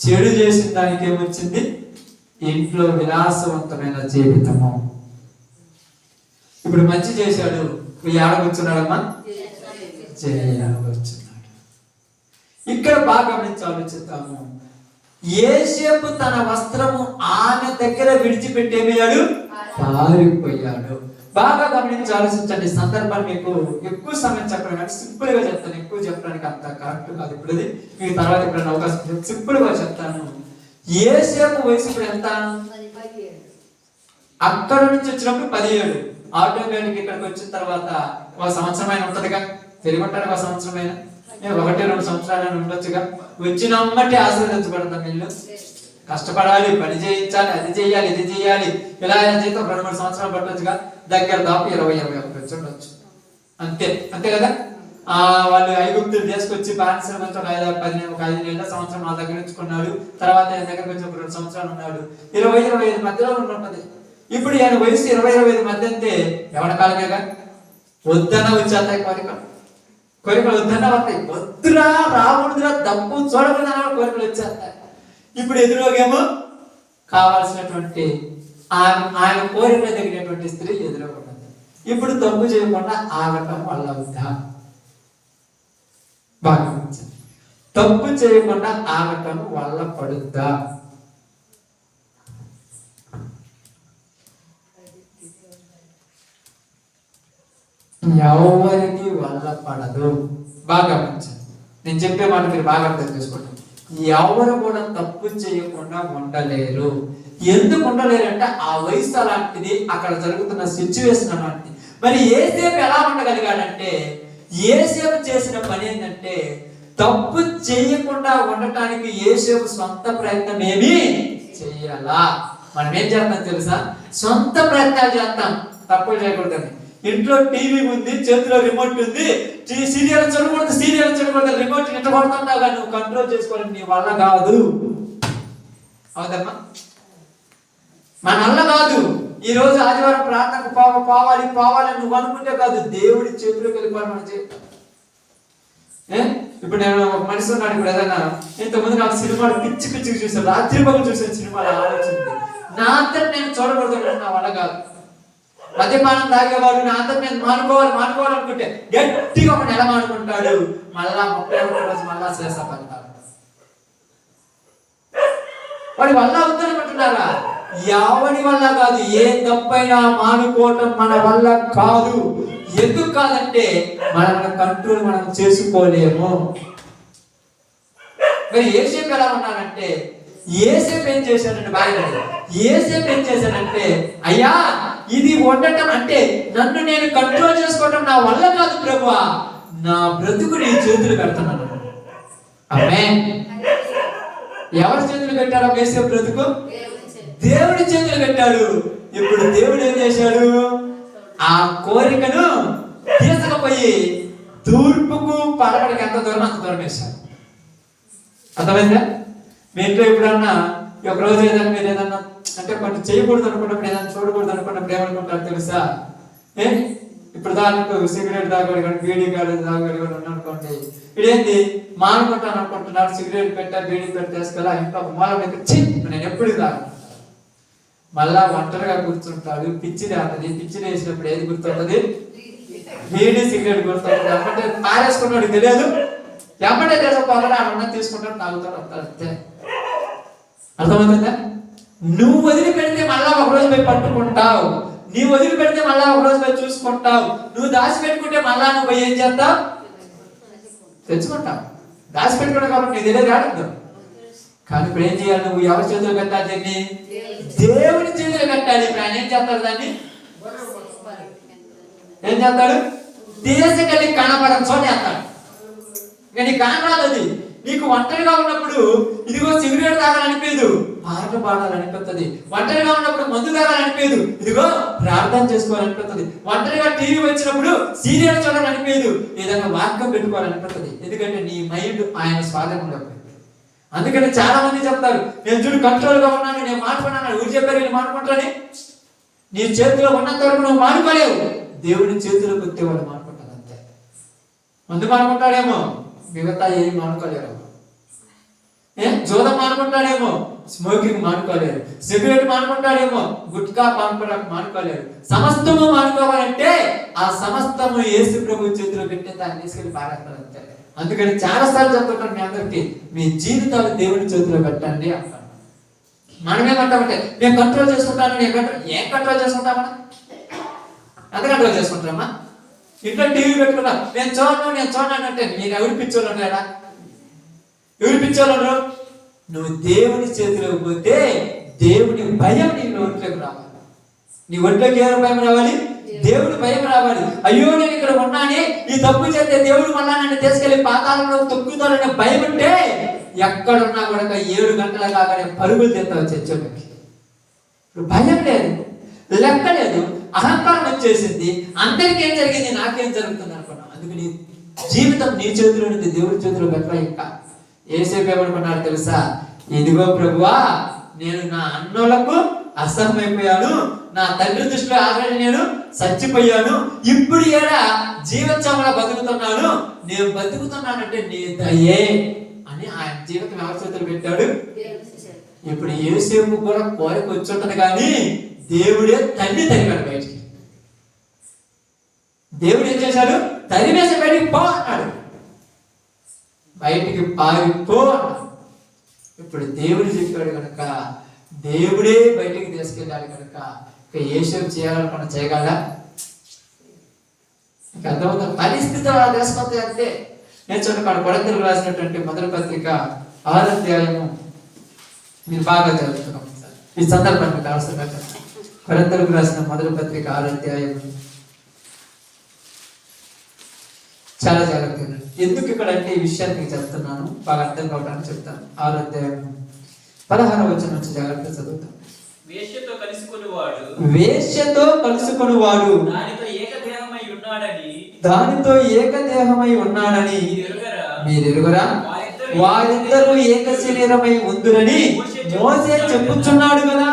చెడు చేసిన దానికి ఏమొచ్చింది? ఇంట్లో విలాసవంతమైన జీవితము. ఇప్పుడు మంచి చేశాడు, ఏడగొచ్చున్నాడమ్మా? చేయగొచ్చున్నాడు. ఇక్కడ బాగా గమనించి ఆలోచిద్దాము. యేసేపు తన వస్త్రము ఆమె దగ్గర విడిచిపెట్టి ఏమయ్యాడు? పారిపోయాడు. బాగా గమనించి ఆలోచించండి. సందర్భాన్ని మీకు ఎక్కువ సమయం చెప్పడం కానీ సింపుల్ గా చెప్తాను, ఎక్కువ చెప్పడానికి అంత కరెక్ట్ కాదు. ఇప్పుడు మీకు తర్వాత ఎప్పుడైనా అవకాశం సింపుల్ గా చెప్తాను. యేసేపు వయసు ఇప్పుడు ఎంత? అక్కడ నుంచి వచ్చినప్పుడు 17. ఆటోమేటిక్ ఇక్కడికి వచ్చిన తర్వాత ఒక సంవత్సరం అయినా ఉంటదిగా, తిరుగుంటాడు. ఒక సంవత్సరం అయినా 1-2 సంవత్సరాలు ఉండొచ్చుగా. వచ్చినమ్మటి ఆశీర్వదించబడతాం. వీళ్ళు కష్టపడాలి, పని చేయించాలి, అది చేయాలి, ఇది చేయాలి. ఇలా అయినా చేస్తే 2-3 సంవత్సరాలు పట్టొచ్చుగా. దగ్గర దాపు 20-21 వచ్చి ఉండొచ్చు. అంతే కదా. వాళ్ళు ఐగుప్తులు తీసుకొచ్చి బానిసల నుంచి ఒక 5 నెలల సంవత్సరం మా దగ్గర ఉంచుకున్నాడు. తర్వాత ఆయన దగ్గరకు వచ్చి ఒక 2 సంవత్సరాలు ఉన్నాడు. 20-25 మధ్యలో ఉన్నది. ఇప్పుడు ఆయన వయసు 20-25 మధ్య అంతే. ఎవరి కాలమేగా. వద్దన వచ్చేస్తాయి కోరికలు వద్దన్న వస్తాయి. వద్దురా రావద్దురా దప్పు చూడకుండా కోరికలు వచ్చేస్తాయి. ఇప్పుడు ఎదురుగేమో కావాల్సినటువంటి ఆయన కోరికలు తగినటువంటి స్త్రీ ఎదురవుతున్నది. ఇప్పుడు తప్పు చేయకుండా ఆగటం వల్ల అవుతా? బాగా తప్పు చేయకుండా ఆగటం వల్ల పడుద్దా? ఎవరికి వల్ల పడదు. బాగా గమనించండి. నేను చెప్పే మాట మీరు బాగా అర్థం చేసుకోండి. ఎవరు కూడా తప్పు చేయకుండా ఉండలేరు. ఎందుకు ఉండలేరు అంటే ఆ వయసు అలాంటిది, అక్కడ జరుగుతున్న సిచ్యువేషన్ అలాంటిది. మరి యేసేపు ఎలా ఉండగలిగాడంటే, యేసేపు చేసిన పని ఏంటంటే తప్పు చేయకుండా ఉండటానికి యేసేపు సొంత ప్రయత్నం ఏమీ చెయ్యాలా? మనం ఏం చేస్తాం తెలుసా? సొంత ప్రయత్నాలు చేస్తాం తప్పులు చేయకూడదని. ఇంట్లో టీవీ ఉంది, చేతిలో రిమోట్ ఉంది, సీరియల్ చూడకూడదు, రిమోట్ ఇట్లా కొడుతుంటావు కానీ నువ్వు కంట్రోల్ చేసుకోవాలి. నీ వల్ల కాదు. అవుదమ్మా? మన వల్ల కాదు. ఈ రోజు ఆదివారం ప్రార్థనకు పోవాలి నువ్వు అనుకుంటే కాదు, దేవుడి చేతిలోకి వెళ్ళిపోవాలి మన జీవితం. ఇప్పుడు నేను ఒక మనిషి ఉన్నాడు. ఇప్పుడు ఏదైనా ఇంతకుముందు నాకు సినిమాలు పిచ్చి చూసాను, రాత్రి పగలు చూసాను సినిమాలు. ఆలోచించింది నా అంతా నేను చూడకూడదు, నా వల్ల కాదు. మద్యపానం తాగేవాడు నా అంతా నేను మానుకోవాలనుకుంటే గట్టిగా ఒక నెల మానుకుంటాడు, మళ్ళా 31 రోజు మళ్ళా శ్రేష్టపడతాడు. వాడి వల్ల అవుతాననుకుంటున్నారా? ఎవడి వల్ల కాదు. ఏ తప్పైనా మానుకోవటం మన వల్ల కాదు. ఎందుకు కాదంటే మన కంట్రోల్ మనం చేసుకోలేము. మరి ఏసేపు ఎలా ఉన్నానంటే, ఏసేపు ఏం చేశాడంటే బాగా ఏసేపు ఏం చేశాడంటే, అయ్యా ఇది ఉండటం అంటే నన్ను నేను కంట్రోల్ చేసుకోవటం నా వల్ల కాదు ప్రభువా, నా బ్రతుకు నీ చేతులు పెడుతున్నాను. ఆమేన్. ఎవరి చేతులు పెట్టాడు ఏసేపు బ్రతుకు? దేవుడి చేతులు పెట్టాడు. ఇప్పుడు దేవుడు ఏం చేశాడు? ఆ కోరికను తీసుకుపోయి తూర్పుకు పడమటికి ఎంత దూరం అంత దూరం వేశాడు. అర్థమైందా? మీ ఇంట్లో ఎప్పుడన్నా ఒక రోజు ఏదైనా మీరు ఏదన్నా అంటే కొన్ని చేయకూడదు అనుకున్నప్పుడు, ఏదైనా చూడకూడదు అనుకున్నప్పుడు ఏమనుకుంటారు తెలుసా? ఇప్పుడు దానికి సిగరెట్ తాగడు కానీ బీడీ తాగడు ఉన్నాడు అనుకోండి, ఇదేంటి మానుకుంటాను అనుకుంటున్నాడు, సిగరెట్ పెట్టా బీడీ పెట్టేసుకెళ్ళా ఇంట్లో మూల మీద నేను ఎప్పుడు తాగు. మళ్ళా ఒంటరిగా కూర్చుంటాడు, పిచ్చి రాతుంది. పిచ్చి వేసినప్పుడు ఏది గుర్తుంటది? బీడీ సిగరెట్ గుర్తుంటది. అంటే పారేసుకున్నాడు తెలియదు, ఎమ్మటే తెలుసుకోవాలి అన్న తీసుకుంటాడు, తాగుతాడు, వస్తాడు అంతే. అర్థమవుతుందా? నువ్వు వదిలిపెడితే మళ్ళా ఒక రోజు పోయి పట్టుకుంటావు, నీవు వదిలిపెడితే మళ్ళా ఒక రోజు పోయి చూసుకుంటావు, నువ్వు దాచిపెట్టుకుంటే మళ్ళా నువ్వు పోయి ఏం చేస్తావు? తెచ్చుకుంటావు. దాచిపెట్టుకుంటావు కాబట్టి నీకు తెలియదు ఆడద్దు. కానీ ఇప్పుడు ఏం చేయాలి? నువ్వు ఎవరి చేతులు కట్టాలి? దీన్ని దేవుని చేతులు కట్టాలి. ఇప్పుడు ఆయన ఏం చేస్తాడు? దాన్ని ఏం చేస్తాడు? తీసుకెళ్ళి కనపడని చోట చేస్తాడు. ఇక నీకు కనపడదు. అది నీకు ఒంటరిగా ఉన్నప్పుడు ఇదిగో సిగరెట్ తాగాలనిపించదు, పాటలు పాడాలనిపిస్తుంది. ఒంటరిగా ఉన్నప్పుడు మందు తాగాలనిపించదు, ఇదిగో ప్రార్థన చేసుకోవాలనిపిస్తుంది. ఒంటరిగా టీవీ వచ్చినప్పుడు సీరియల్ చూడాలనిపించదు, ఏదైనా వాక్యం పెట్టుకోవాలనిపిస్తుంది. ఎందుకంటే నీ మైండ్ ఆయన స్వాధీనంలో. అందుకని చాలా మంది చెప్తారు, నేను చూడు కంట్రోల్ గా ఉన్నాను, నేను మానుకున్నాను. ఊరు చెప్పారు నేను మానుకుంటానని. నీ చేతిలో ఉన్నంత వరకు నువ్వు మానుకోలేవు. దేవుని చేతిలో కొత్తేవాడు మానుకుంటాను అంతే. మందు మానుకుంటాడేమో, మిగతా ఏమి మానుకోలేరు. జోదం మానుకుంటాడేమో, స్మోకింగ్ మానుకోలేరు. సిగరెట్ మానుకుంటాడేమో, గుట్కా మానుకోలేరు. సమస్తము మానుకోవాలంటే ఆ సమస్తము యేసు ప్రభు చేతిలో పెట్టి దాన్ని తీసుకెళ్లి పారేస్తారు అంతే. అందుకని చాలా సార్లు చెప్తుంటాను మీ అందరికి, మీ జీవితాలు దేవుని చేతిలో పెట్టండి అంటాను. మనమేమంటామంటే నేను కంట్రోల్ చేసుకుంటాను, ఏం కంట్రోల్ చేసుకుంటామన్నా? ఎంత కంట్రోల్ చేసుకుంటారమ్మా? ఇంట్లో టీవీ పెట్టుకున్నా నేను చూడను అంటే నేను ఎవరి పిచ్చోళ్ళు ఉన్నాడా? ఎవరి పిచ్చోళ్ళు ఉండరు? నువ్వు దేవుని చేతిలోకి పోతే దేవుని భయం నీ ఒంట్లోకి రావాలి. నీ ఒంట్లోకి ఎవరి భయం రావాలి? దేవుడి భయం రావాలి. అయ్యో నేను ఇక్కడ ఉన్నానే, ఈ తప్పు చేస్తే దేవుడు మళ్ళా నన్ను తీసుకెళ్లి పాతాళంలో తొక్కుతాడనే భయం ఉంటే ఎక్కడున్నా కూడా 7 గంటల కాగానే పరుగులు తెస్తావు చర్చలోకి. ఇప్పుడు భయం లేదు, లెక్క లేదు, అహంకారం వచ్చేసింది. అందరికీ ఏం జరిగింది, నాకేం జరుగుతుంది అనుకున్నాం. అందుకు నీ జీవితం నీ చేతిలో నుంచి దేవుడి చేతిలో పెట్టరా. ఇంకా ఏసేపు ఏమనుకున్నాడు తెలుసా? ఇదిగో ప్రభువా, నేను నా అన్నోళ్లకు అసహ్యమైపోయాను, నా తండ్రి దృష్టిలో ఆల్రెడీ నేను చచ్చిపోయాను, ఇప్పుడు ఏడా జీవితంలో బతుకుతున్నాను. నేను బతుకుతున్నానంటే నీ దయే అని ఆయన జీవితం ఎవరి చేతులు పెట్టాడు? ఇప్పుడు యోసేపు కూడా కోరిక వచ్చుంటది కానీ దేవుడే తల్లి తరిగాడు బయటికి. దేవుడు ఏం చేశాడు? తరిమేసి బయటికి పో అన్నాడు. బయటికి పారిపో అన్నాడు. ఇప్పుడు దేవుడు చెప్పాడు కనుక దేవుడే బయటికి తీసుకెళ్ళాడు కనుక ఇక యేసేపు చేయాలనుకున్న చేయగలరా? ఇక అర్థమవుతుంది. పరిస్థితి అలా తీసుకొస్తాయి అంతే. నేను చూడండి, కొరింథీయులకు రాసినటువంటి మొదటి పత్రిక 6వ అధ్యాయము మీరు బాగా చదువుతున్నాం. ఈ సందర్భాన్ని కావాల్సిన కొరింథీయులకు రాసిన మొదటి పత్రిక 6వ అధ్యాయం చాలా జాగ్రత్తగా. ఎందుకు ఇక్కడ అంటే ఈ విషయాన్ని మీకు చెప్తున్నాను, బాగా అర్థం కావడానికి చెప్తాను. 6వ అధ్యాయం 16వ వచనం నుంచి జాగ్రత్తగా చదువుతాం. వేశ్యతో కలుసుకొనివాడు దానితో ఏకదేహమై ఉన్నాడని మీరెరుగరా? వారిద్దరూ ఏక శరీరమై ఉందురని మోసే చెప్పుచున్నాడు కదా.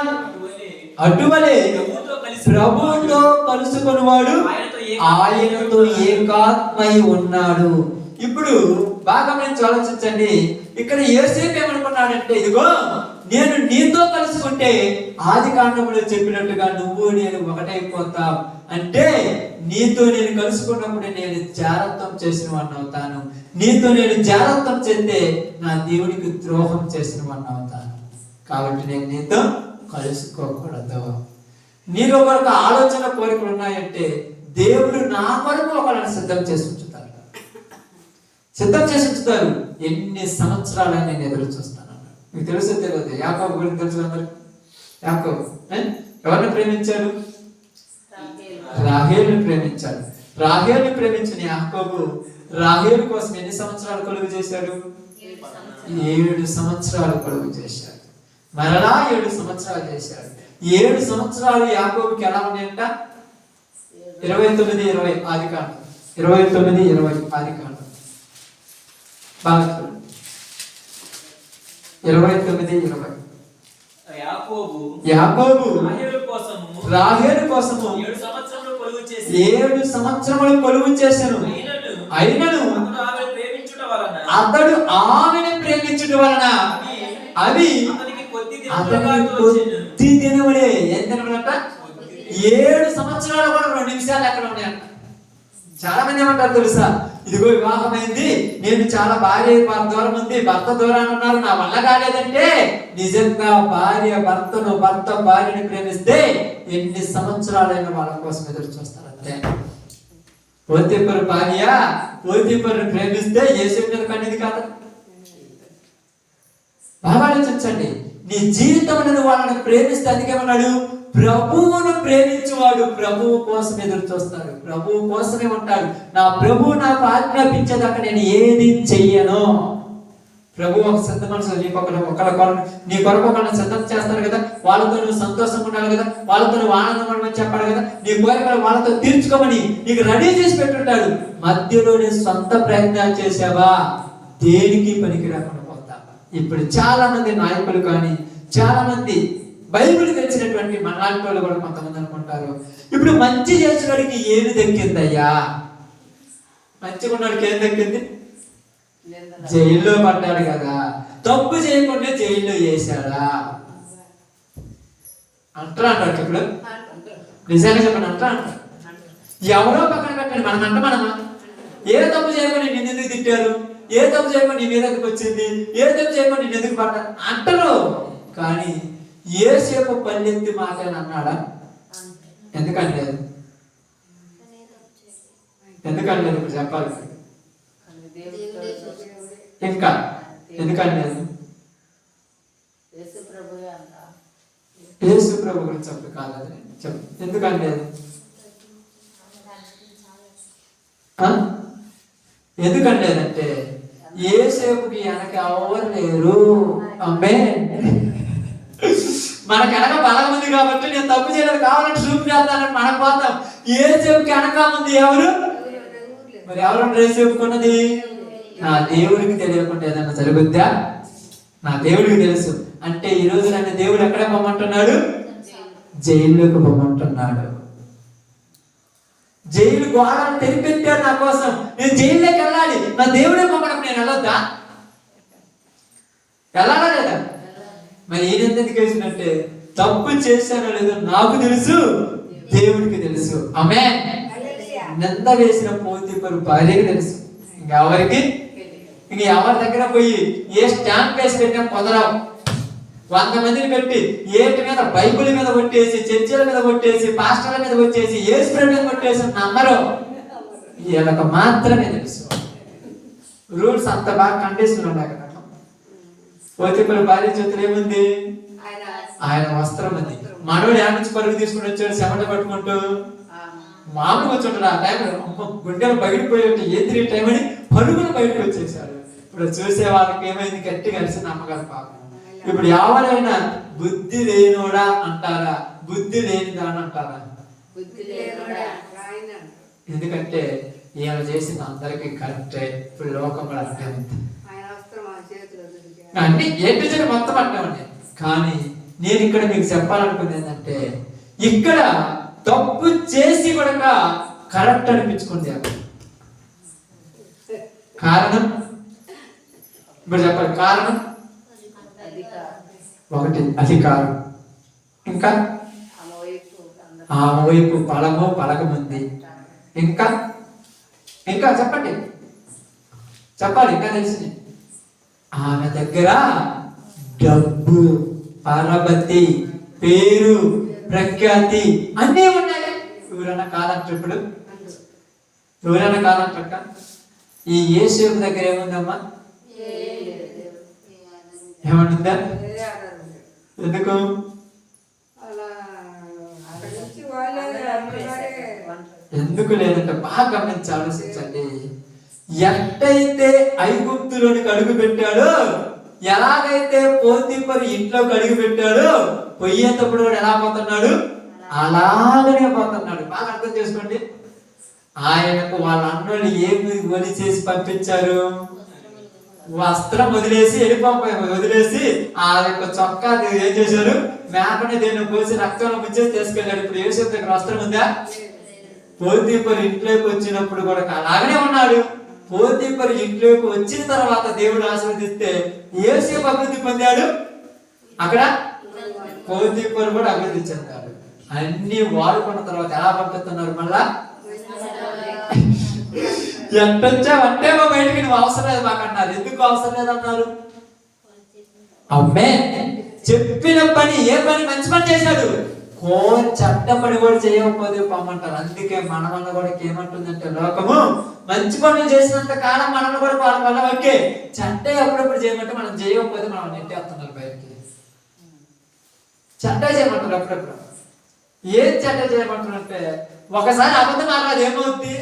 అటువలే ప్రభువుతో కలుసుకొనివాడు ఆయనతో ఏకాత్మై ఉన్నాడు. ఇప్పుడు బాగా మంచి ఆలోచించండి. ఇక్కడ యోసేపు ఏమనుకున్నాడంటే, ఇదిగో నేను నీతో కలుసుకుంటే ఆది కాండంలో చెప్పినట్టుగా నువ్వు నేను ఒకటైపోతాం, అంటే నీతో నేను కలుసుకున్నప్పుడు నేను జారత్వం చేసిన వాడిని అవుతాను, నీతో నేను జారత్వం చెందే నా దేవుడికి ద్రోహం చేసిన వాడిని అవుతాను, కాబట్టి నేను నీతో కలుసుకోకూడదు. నీకు ఒక ఆలోచన కోరికలు ఉన్నాయంటే దేవుడు నా కొరకు ఒకళ్ళని సిద్ధం చేసి ఉంచుతారు, సిద్ధం చేసి ఉంచుతారు. ఎన్ని సంవత్సరాలని నేను ఎదురు చూస్తాను. మీకు తెలుసో తెలియదు, యాకోబు గురించి తెలుసు అందరు. యాకోబు ఎవరిని ప్రేమించాడు? రాహేలుని ప్రేమించాడు. రాహేలుని ప్రేమించిన యాకోబు రాహేలు కోసం ఎన్ని సంవత్సరాలు కొలువు చేశాడు? 7 సంవత్సరాలు కొలువు చేశాడు. మరలా 7 సంవత్సరాలు చేశాడు. 7 సంవత్సరాలు యాకోబుకి ఎలా ఉన్నాయంట? 29-20 ఆదికాండం, 29-20 ఆదికాండం బాగా చూడండి. 29-20 యాకోబు రాహేలు కోసము 7 సంవత్సరములు కొలువు చేశాను. అయినను అతడు ఆమెను ప్రేమించుట వలన అవి అతనికి కొద్ది దినములే. ఎంత దినములంట? 7 సంవత్సరాలు కూడా 2 నిమిషాలు ఎక్కడ ఉన్నాయంట. చాలా మంది ఏమంటారు తెలుసా, ఇదిగో వివాహమైంది, నేను చాలా భార్య దూరం ఉంది, భర్త దూరాన్ని ఉన్నారు, నా వల్ల కాలేదంటే నిజంగా భార్య భర్తను, భర్త భార్యని ప్రేమిస్తే ఎన్ని సంవత్సరాలైనా వాళ్ళ కోసం ఎదురు చూస్తారు అంతే. పోతీఫరు భార్య పోతీఫరుని ప్రేమిస్తే యేసు మీద కన్నది కాదు. బాగా ఆలోచించండి. నీ జీవితంలో వాళ్ళని ప్రేమిస్తే అందుకేమన్నాడు, ప్రభువును ప్రేమించువాడు ప్రభువు కోసం ఎదురు చూస్తాడు, ప్రభువు కోసమే ఉంటాడు. నా ప్రభువు నాకు ఆజ్ఞాపించేదాకా నేను ఏది చెయ్యను. ప్రభు ఒక సిద్ధ మనసు నీ కొరకు ఒకరిని సిద్ధం చేస్తారు కదా, వాళ్ళతో నువ్వు సంతోషంగా ఉండాలి కదా, వాళ్ళతో నువ్వు ఆనందం చెప్పాలి కదా, నీ కోరికలు వాళ్ళతో తీర్చుకోమని నీకు రెడీ చేసి పెట్టుంటాడు. మధ్యలో నీ సొంత ప్రయత్నాలు చేసావా దేనికి పనికి రాకుండా పోతా. ఇప్పుడు చాలా మంది నాయకులు కానీ చాలా మంది బైబిల్ తెలిసినటువంటి మనలాంటి వాళ్ళు కూడా కొంతమంది అనుకుంటారు, ఇప్పుడు మంచి చేసినోడికి ఏమి దక్కిందయ్యా? మంచిగా ఉన్నోడికి ఏం దక్కింది? జైల్లో పడ్డాడు కదా, తప్పు చేయకుండా జైల్లో వేసాడా అంటారా? ఇప్పుడు నిజంగా చెప్పండి, అంటారా? ఎవరో పక్కన పెట్టండి, మనమా ఏ తప్పు చేయకుండా నిన్ను ఎందుకు తిట్టారు, ఏ తప్పు చేయకుండా నీ మీదకి వచ్చింది, ఏ తప్పు చేయకుండా నిన్ను ఎందుకు పడ్డా అంటారు. కానీ యేసేపు పల్లెత్తి మాటని అన్నాడా? ఎందుకంటే ఇప్పుడు చెప్పాలి ఇంకా ఎందుకంటే యేసు ప్రభు గురించి చెప్పు కాదని చెప్పు. ఎందుకంటే ఎందుకంటే యేసేపుకి వెనక ఎవరు లేరు. అమ్మే మనకు వెనక బలం ఉంది కాబట్టి నేను తప్పు చేయలేదు, కావాలంటే చూపు చేస్తానని మనం పోతాం. యేసేపుకి వెనక ఉంది ఎవరు? మరి ఎవరు యేసేపుకున్నది? నా దేవుడికి తెలియకుండా ఏదైనా జరుగుద్దా? నా దేవుడికి తెలుసు. అంటే ఈ రోజు నన్ను దేవుడు ఎక్కడ పొమ్మంటున్నాడు? జైల్లోకి పొమ్మంటున్నాడు. జైలు గోడలు తెరిపెట్టాడు నా కోసం. నేను జైల్లోకి వెళ్ళాలి, నా దేవుడే పొమ్మడానికి నేను వెళ్ళొద్దా? వెళ్ళాలా లేదా? మరి ఈయన ఎందుకు వేసినట్టే, తప్పు చేశానో లేదో నాకు తెలుసు, దేవుడికి తెలుసు. ఆమేన్. నింద వేసిన పోతీఫరు భార్యకి తెలుసు, ఇంకెవరికి ఎవరి దగ్గర పోయి ఏ స్టాంప్ వేసి పెట్టినా కుదరవు. 100 మందిని పెట్టి ఏటి మీద బైబిల్ మీద కొట్టేసి, చర్చిల మీద కొట్టేసి, పాస్టర్ల మీద కొట్టేసి, యేసు మీద కొట్టేసి నమ్మరు. వీళ్ళకి మాత్రమే తెలుసు. రూల్స్ అంత బాగా కండిషన్ ఉన్నాయి కదా. పోతీఫరు భార్య చేతులు ఏముంది? ఆయన వస్త్రం ఉంది. మనోడు యాడ్ నుంచి పరుగు తీసుకుని వచ్చాడు చెమట పట్టుకుంటూ. మామూలుగా వచ్చాడు ఆ టైంలో గుండెలు బయటపోయి ఏంటి టైం అని పరుగులు బయటకు వచ్చేసాడు. ఇప్పుడు చూసే వాళ్ళకి ఏమైంది? గట్టిగా కలిసి నమ్మగల పాపం. ఇప్పుడు ఎవరైనా బుద్ధి లేనోడా అంటారా, బుద్ధి లేనిదా అని అంటారా? ఎందుకంటే ఈయన చేసిన అందరికీ కరెక్టే. ఇప్పుడు లోకంలో అంటే అన్ని ఏంటి మొత్తం అంటామండి. కానీ నేను ఇక్కడ మీకు చెప్పాలనుకుంది ఏంటంటే, ఇక్కడ తప్పు చేసి కూడా కరెక్ట్ అనిపించుకుంది. కారణం ఇప్పుడు చెప్పండి. కారణం ఒకటి అధికారం, ఇంకా ఆమె వైపు బలము బలగముంది, ఇంకా ఇంకా చెప్పండి, చెప్పాలి, ఇంకా తెలిసింది. ఆమె దగ్గర డబ్బు, పరపతి, పేరు, ప్రఖ్యాతి అన్నీ ఉన్నాయి. ఎవరైనా కాదంటారు? ఇప్పుడు ఎవరైనా కాదంటారక్క? ఈ యేసేపు దగ్గర ఏముందమ్మా? ఏమనుందా? ఎందుకు? ఎందుకు లేదంటే బాగా గమనించి ఆలోచించండి. ఎట్టయితే ఐగుప్తులోనికి అడుగు పెట్టాడో, ఎలాగైతే పోతీఫరు ఇంట్లోకి అడుగు పెట్టాడో, పోయేటప్పుడు కూడా ఎలా పోతున్నాడు? అలాగనే పోతున్నాడు. బాగా అర్థం చేసుకోండి. ఆయనకు వాళ్ళ అన్నోళ్ళు ఏమి వలి చేసి పంపించారు? వస్త్రం వదిలేసి వదిలేసి ఆ యొక్క చొక్కా ఏం చేశారు? మేకని దేని కోసి రక్తంలో ముంచేసి తీసుకెళ్ళాడు. ఇప్పుడు యోసేపు దగ్గర వస్త్రం ఉందా? పోతీఫరు ఇంట్లోకి వచ్చినప్పుడు కూడా అలాగనే ఉన్నాడు. పోతీఫరు ఇంట్లోకి వచ్చిన తర్వాత దేవుడు ఆశీర్వదిస్తే యోసేపు అభివృద్ధి పొందాడు. అక్కడ పోతీఫరు కూడా అభివృద్ధి చెందాడు. అన్ని వాడుకున్న తర్వాత ఎలా పంపిస్తున్నారు? మళ్ళా ఎంతొచ్చావంటే మా బయటికి నువ్వు అవసరం లేదు మాకు అన్నారు. ఎందుకు అవసరం లేదన్నారు? అమ్మే చెప్పిన పని, ఏ పని మంచి పని చేశాడు, చెడ్డ పని కూడా చేయకపోతే పొమ్మంటారు. అందుకే మన వల్ల కూడా ఏమంటుందంటే లోకము మంచి పనులు చేసినంత కాలం మనల్ని కూడా వాళ్ళ వల్ల ఓకే, చెడ్డ ఎప్పుడప్పుడు చేయమంటే మనం చేయకపోతే మనం నెట్టేస్తున్నారు బయటికి. చెడ్డ చేయమంటారు అప్పుడప్పుడు. ఏం చెడ్డ చేయమంటారు అంటే, ఒకసారి అబద్ధం మాట్లాడదు ఏమవుద్ది?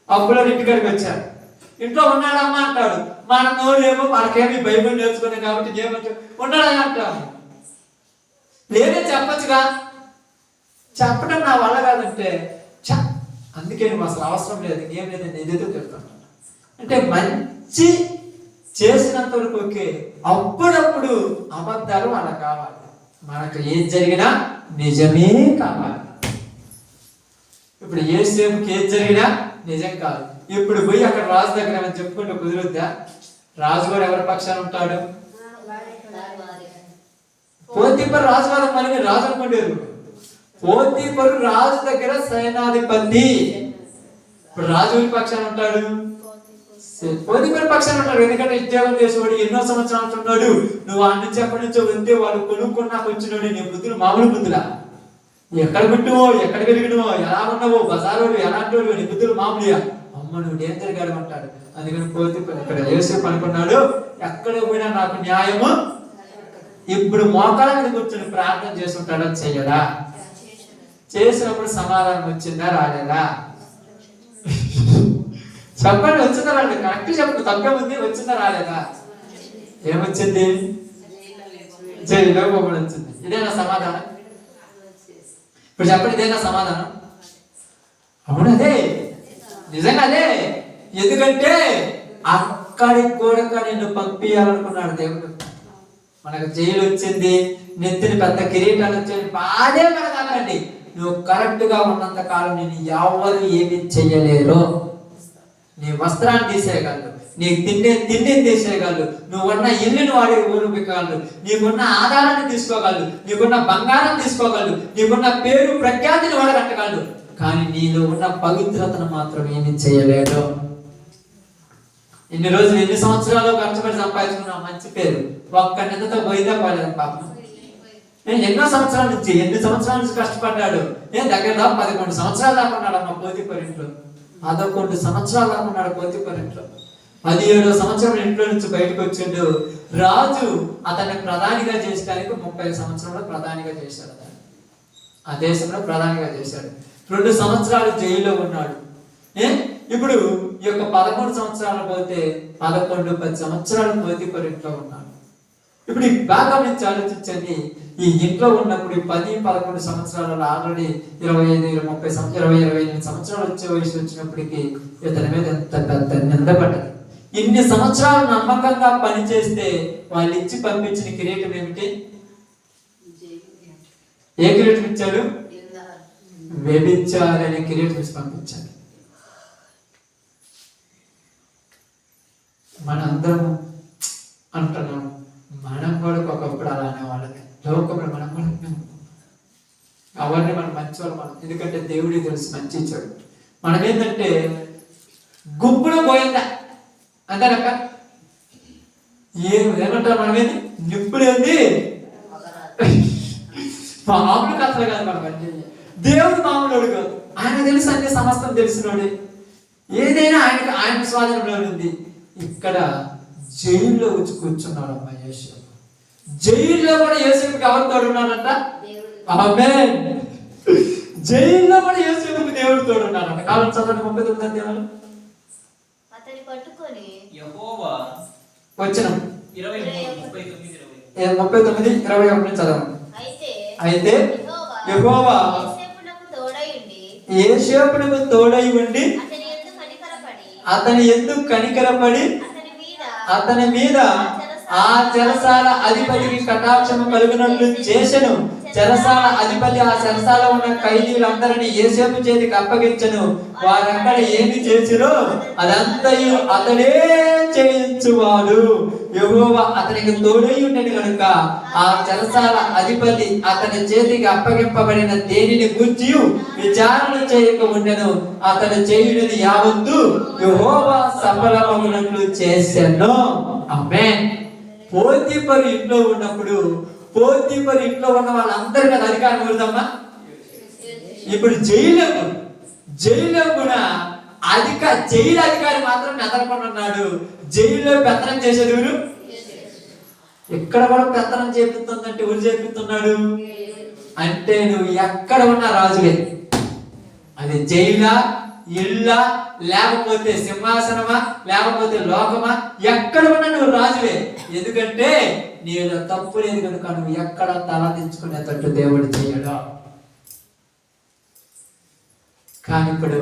అప్పులో ఇంటికాడికి వచ్చారు, ఇంట్లో ఉన్నాడమ్మా అంటాడు. మన నోరేమో మనకేమి బైబిల్ నేర్చుకున్నాం కాబట్టి ఏమంటే ఉన్నాడని అంటాము. లేదే చెప్పచ్చుగా, చెప్పడం నా వల్ల కాదంటే అందుకే నువ్వు అసలు అవసరం లేదు, ఏం లేదు, నేను ఏదేదో చెప్తాను అంటే మంచి చేసినంత వరకు ఓకే. అప్పుడప్పుడు అబద్ధాలు అలా కావాలి. మనకు ఏం జరిగినా నిజమే కావాలి. ఇప్పుడు యేసేపుకి ఏం జరిగినా నిజం కాదు. ఇప్పుడు పోయి అక్కడ రాజు దగ్గర ఏమైనా చెప్పుకుంటూ కుదురుద్దా? రాజు కూడా ఎవరి పక్షాన ఉంటాడు? పోతీఫరు రాజువాదం మళ్ళీ రాజు అనుకుంటారు. పోతీఫరు రాజు దగ్గర సేనాధిపతి. ఇప్పుడు రాజు పక్షాన ఉంటాడు, పోతీఫరు పక్షాన ఉంటాడు. ఎందుకంటే ఉద్యోగం చేసేవాడు, ఎన్నో సంవత్సరాలు ఉన్నాడు. నువ్వు ఆ నుంచి ఎక్కడి నుంచో వస్తే వాళ్ళు కొనుక్కున్నాకు వచ్చినాడు. నీ బుద్ధులు మామూలు బుద్ధులా? ఎక్కడ పుట్టువో, ఎక్కడ పెరిగినవో, ఎలా ఉన్నావో, బజారోడు ఎలాంటి వాడు, నీ బుద్ధులు మామూలుగా. అమ్మ నువ్వు డేంజర్ గాడు అంటాడు. అందుకని పోతీఫరు ఇక్కడ యేసేపు అనుకున్నాడు, ఎక్కడ పోయినా నాకు న్యాయము. ఇప్పుడు మోకాళ్ళ మీద కూర్చొని ప్రార్థన చేస్తుంటాడో చెయ్యడా? చేసినప్పుడు సమాధానం వచ్చిందా రాలేదా? చెప్పండి, వచ్చిందా రాలేదు? కరెక్ట్ చెప్పండి, తప్పే ఉంది. వచ్చిందా రాలేదా? ఏమొచ్చింది? జైల్లో పోమని వచ్చింది. ఇదేనా సమాధానం? ఇప్పుడు చెప్పండి, ఇదేనా సమాధానం? అవును, అదే నిజంగా అదే. ఎందుకంటే అక్కడికి కూడా నిన్ను పంపించాలనుకున్నాడు దేవుడు. మనకు జైలు వచ్చింది, నెత్తిని పెద్ద కిరీటాలు వచ్చాయి, బాధే పడకండి. నువ్వు కరెక్ట్ గా ఉన్నంత కాలం నేను ఎవరు ఏమి చెయ్యలేరు. నీ వస్త్రాన్ని తీసేయగలరు, నీకు తిండిని తీసేయగలరు, నువ్వున్న ఇల్లుని వాడి ఊరుకోగలరు, నీకున్న ఆధారాన్ని తీసుకోగలరు, నీకున్న బంగారం తీసుకోగలరు, నీకున్న పేరు ప్రఖ్యాతిని వాడగట్టగలరు. కానీ నీలో ఉన్న పవిత్రతను మాత్రం ఏమి చేయలేడు. ఇన్ని రోజులు, ఎన్ని సంవత్సరాలు కష్టపడి సంపాదించుకున్నా మంచి పేరు ఒక్క నిందతో పోయితే పోలేదు పాపం. ఎన్నో సంవత్సరాల నుంచి, ఎన్ని సంవత్సరాల నుంచి కష్టపడ్డాడు. దగ్గర 11 సంవత్సరాలు దాకా ఉన్నాడు అమ్మ పోతీఫరు ఇంట్లో. 11 సంవత్సరాలు దాకా ఉన్నాడు పోతీఫరు ఇంట్లో. 17వ సంవత్సరం ఇంట్లో నుంచి బయటకు వచ్చిండు. రాజు అతన్ని ప్రధానిగా చేయడానికి 30 సంవత్సరంలో ప్రధానిగా చేశాడు. ఆ దేశంలో ప్రధానిగా చేశాడు. 2 సంవత్సరాలు జైల్లో ఉన్నాడు. ఇప్పుడు ఈ యొక్క 13 సంవత్సరాలు పోతే 11-10 సంవత్సరాలు పోతీఫరు ఇంట్లో ఉన్నాడు. ఇప్పుడు బాగా నుంచి ఆలోచించండి. ఈ ఇంట్లో ఉన్నప్పుడు 10-11 సంవత్సరాలలో ఆల్రెడీ 25-30-28 సంవత్సరాలు వచ్చే వయసు వచ్చినప్పటికీ ఇతని మీద ఎంత పెద్ద నిందపడ్డది. ఇన్ని సంవత్సరాలు నమ్మకంగా పనిచేస్తే వాళ్ళు ఇచ్చి పంపించిన కిరీటం ఏమిటి? ఏ కిరీటం ఇచ్చాడు? వ్యభిచారి అనే కిరీటం ఇచ్చి పంపించాడు. మనందరం అంటున్నాం, మనం కూడా ఒకప్పుడు అలా అనేవాళ్ళని. లోకంలో మనం కూడా అవన్నీ మనం మంచివాళ్ళు మనం, ఎందుకంటే దేవుడికి తెలుసు మంచి చెడు. మనం ఏంటంటే గుంపులో పోయిందా అంతేనక్క, ఏమంటారు మనం ఏంటి, నిప్పులు ఏంది మామూలు కథలు కాదు మనం అంటే. దేవుడు మామూలు కాదు, ఆయన తెలుసు అన్ని సమస్తం తెలిసినోడే. ఏదైనా ఆయన స్వాధీనంలో ఉంది. ఇక్కడ జైల్లో వచ్చి కూర్చున్నాడు అమ్మా యేసు. జైల్లో కూడా యేసుకి ఎవరితో ఉన్నాడంట? ఆమేన్. జైల్లో కూడా యేసుకి దేవుడు తోడు ఉన్నాడంట. కాలం చదవండి 39 అధ్యాయాలు. అతన్ని పట్టుకొని యెహోవా వచనం 39:20 39:21 చదవండి. అయితే యెహోవా యేసేపునకు తోడై ఉండి అతని యందు కనికరపడి అతని మీద ఆ చెరసాల అధిపతికి కటాక్షము కలుగునట్లు చేసెను. చెరసాల అధిపతి ఆ చెరసాల ఉన్న ఖైదీలందరినీ యేసేపు చేతికి అప్పగించెను. వారందరూ ఏమి చేసిరో అదంతయు అతడే చేయించువాడు. యెహోవా అతనికి తోడై ఉండెను కనుక ఆ చెరసాల అధిపతి అతని చేతికి అప్పగింపబడిన దేనిని గూర్చి విచారణ చేయక ఉండెను. అతను చేయునది యావత్తు యెహోవా సఫలమగునట్లు చేసెను. ఆమేన్. పోతీఫరు ఇంట్లో ఉన్నప్పుడు పోతీఫరు ఇంట్లో ఉన్న వాళ్ళందరి మీద అధికారం ఎవరిదమ్మా? ఇప్పుడు జైల్లో కూడా జైలు అధికారి మాత్రం నెదరకుండా ఉన్నాడు. జైల్లో పెత్తనం చేసేది ఎవరు? ఎక్కడ కూడా పెత్తనం చేపిస్తుందంటే ఎవరు చేపిస్తున్నాడు అంటే, నువ్వు ఎక్కడ ఉన్నా రాజులే. అది జైలా, ఇల్లా, లేకపోతే సింహాసనమా, లేకపోతే లోకమా, ఎక్కడ ఉన్నా నువ్వు రాజువే. ఎందుకంటే నీలో తప్పు లేదు కనుక నువ్వు ఎక్కడ తల దించుకునేటట్టు దేవుడు చేయడు. కానీ ఇప్పుడు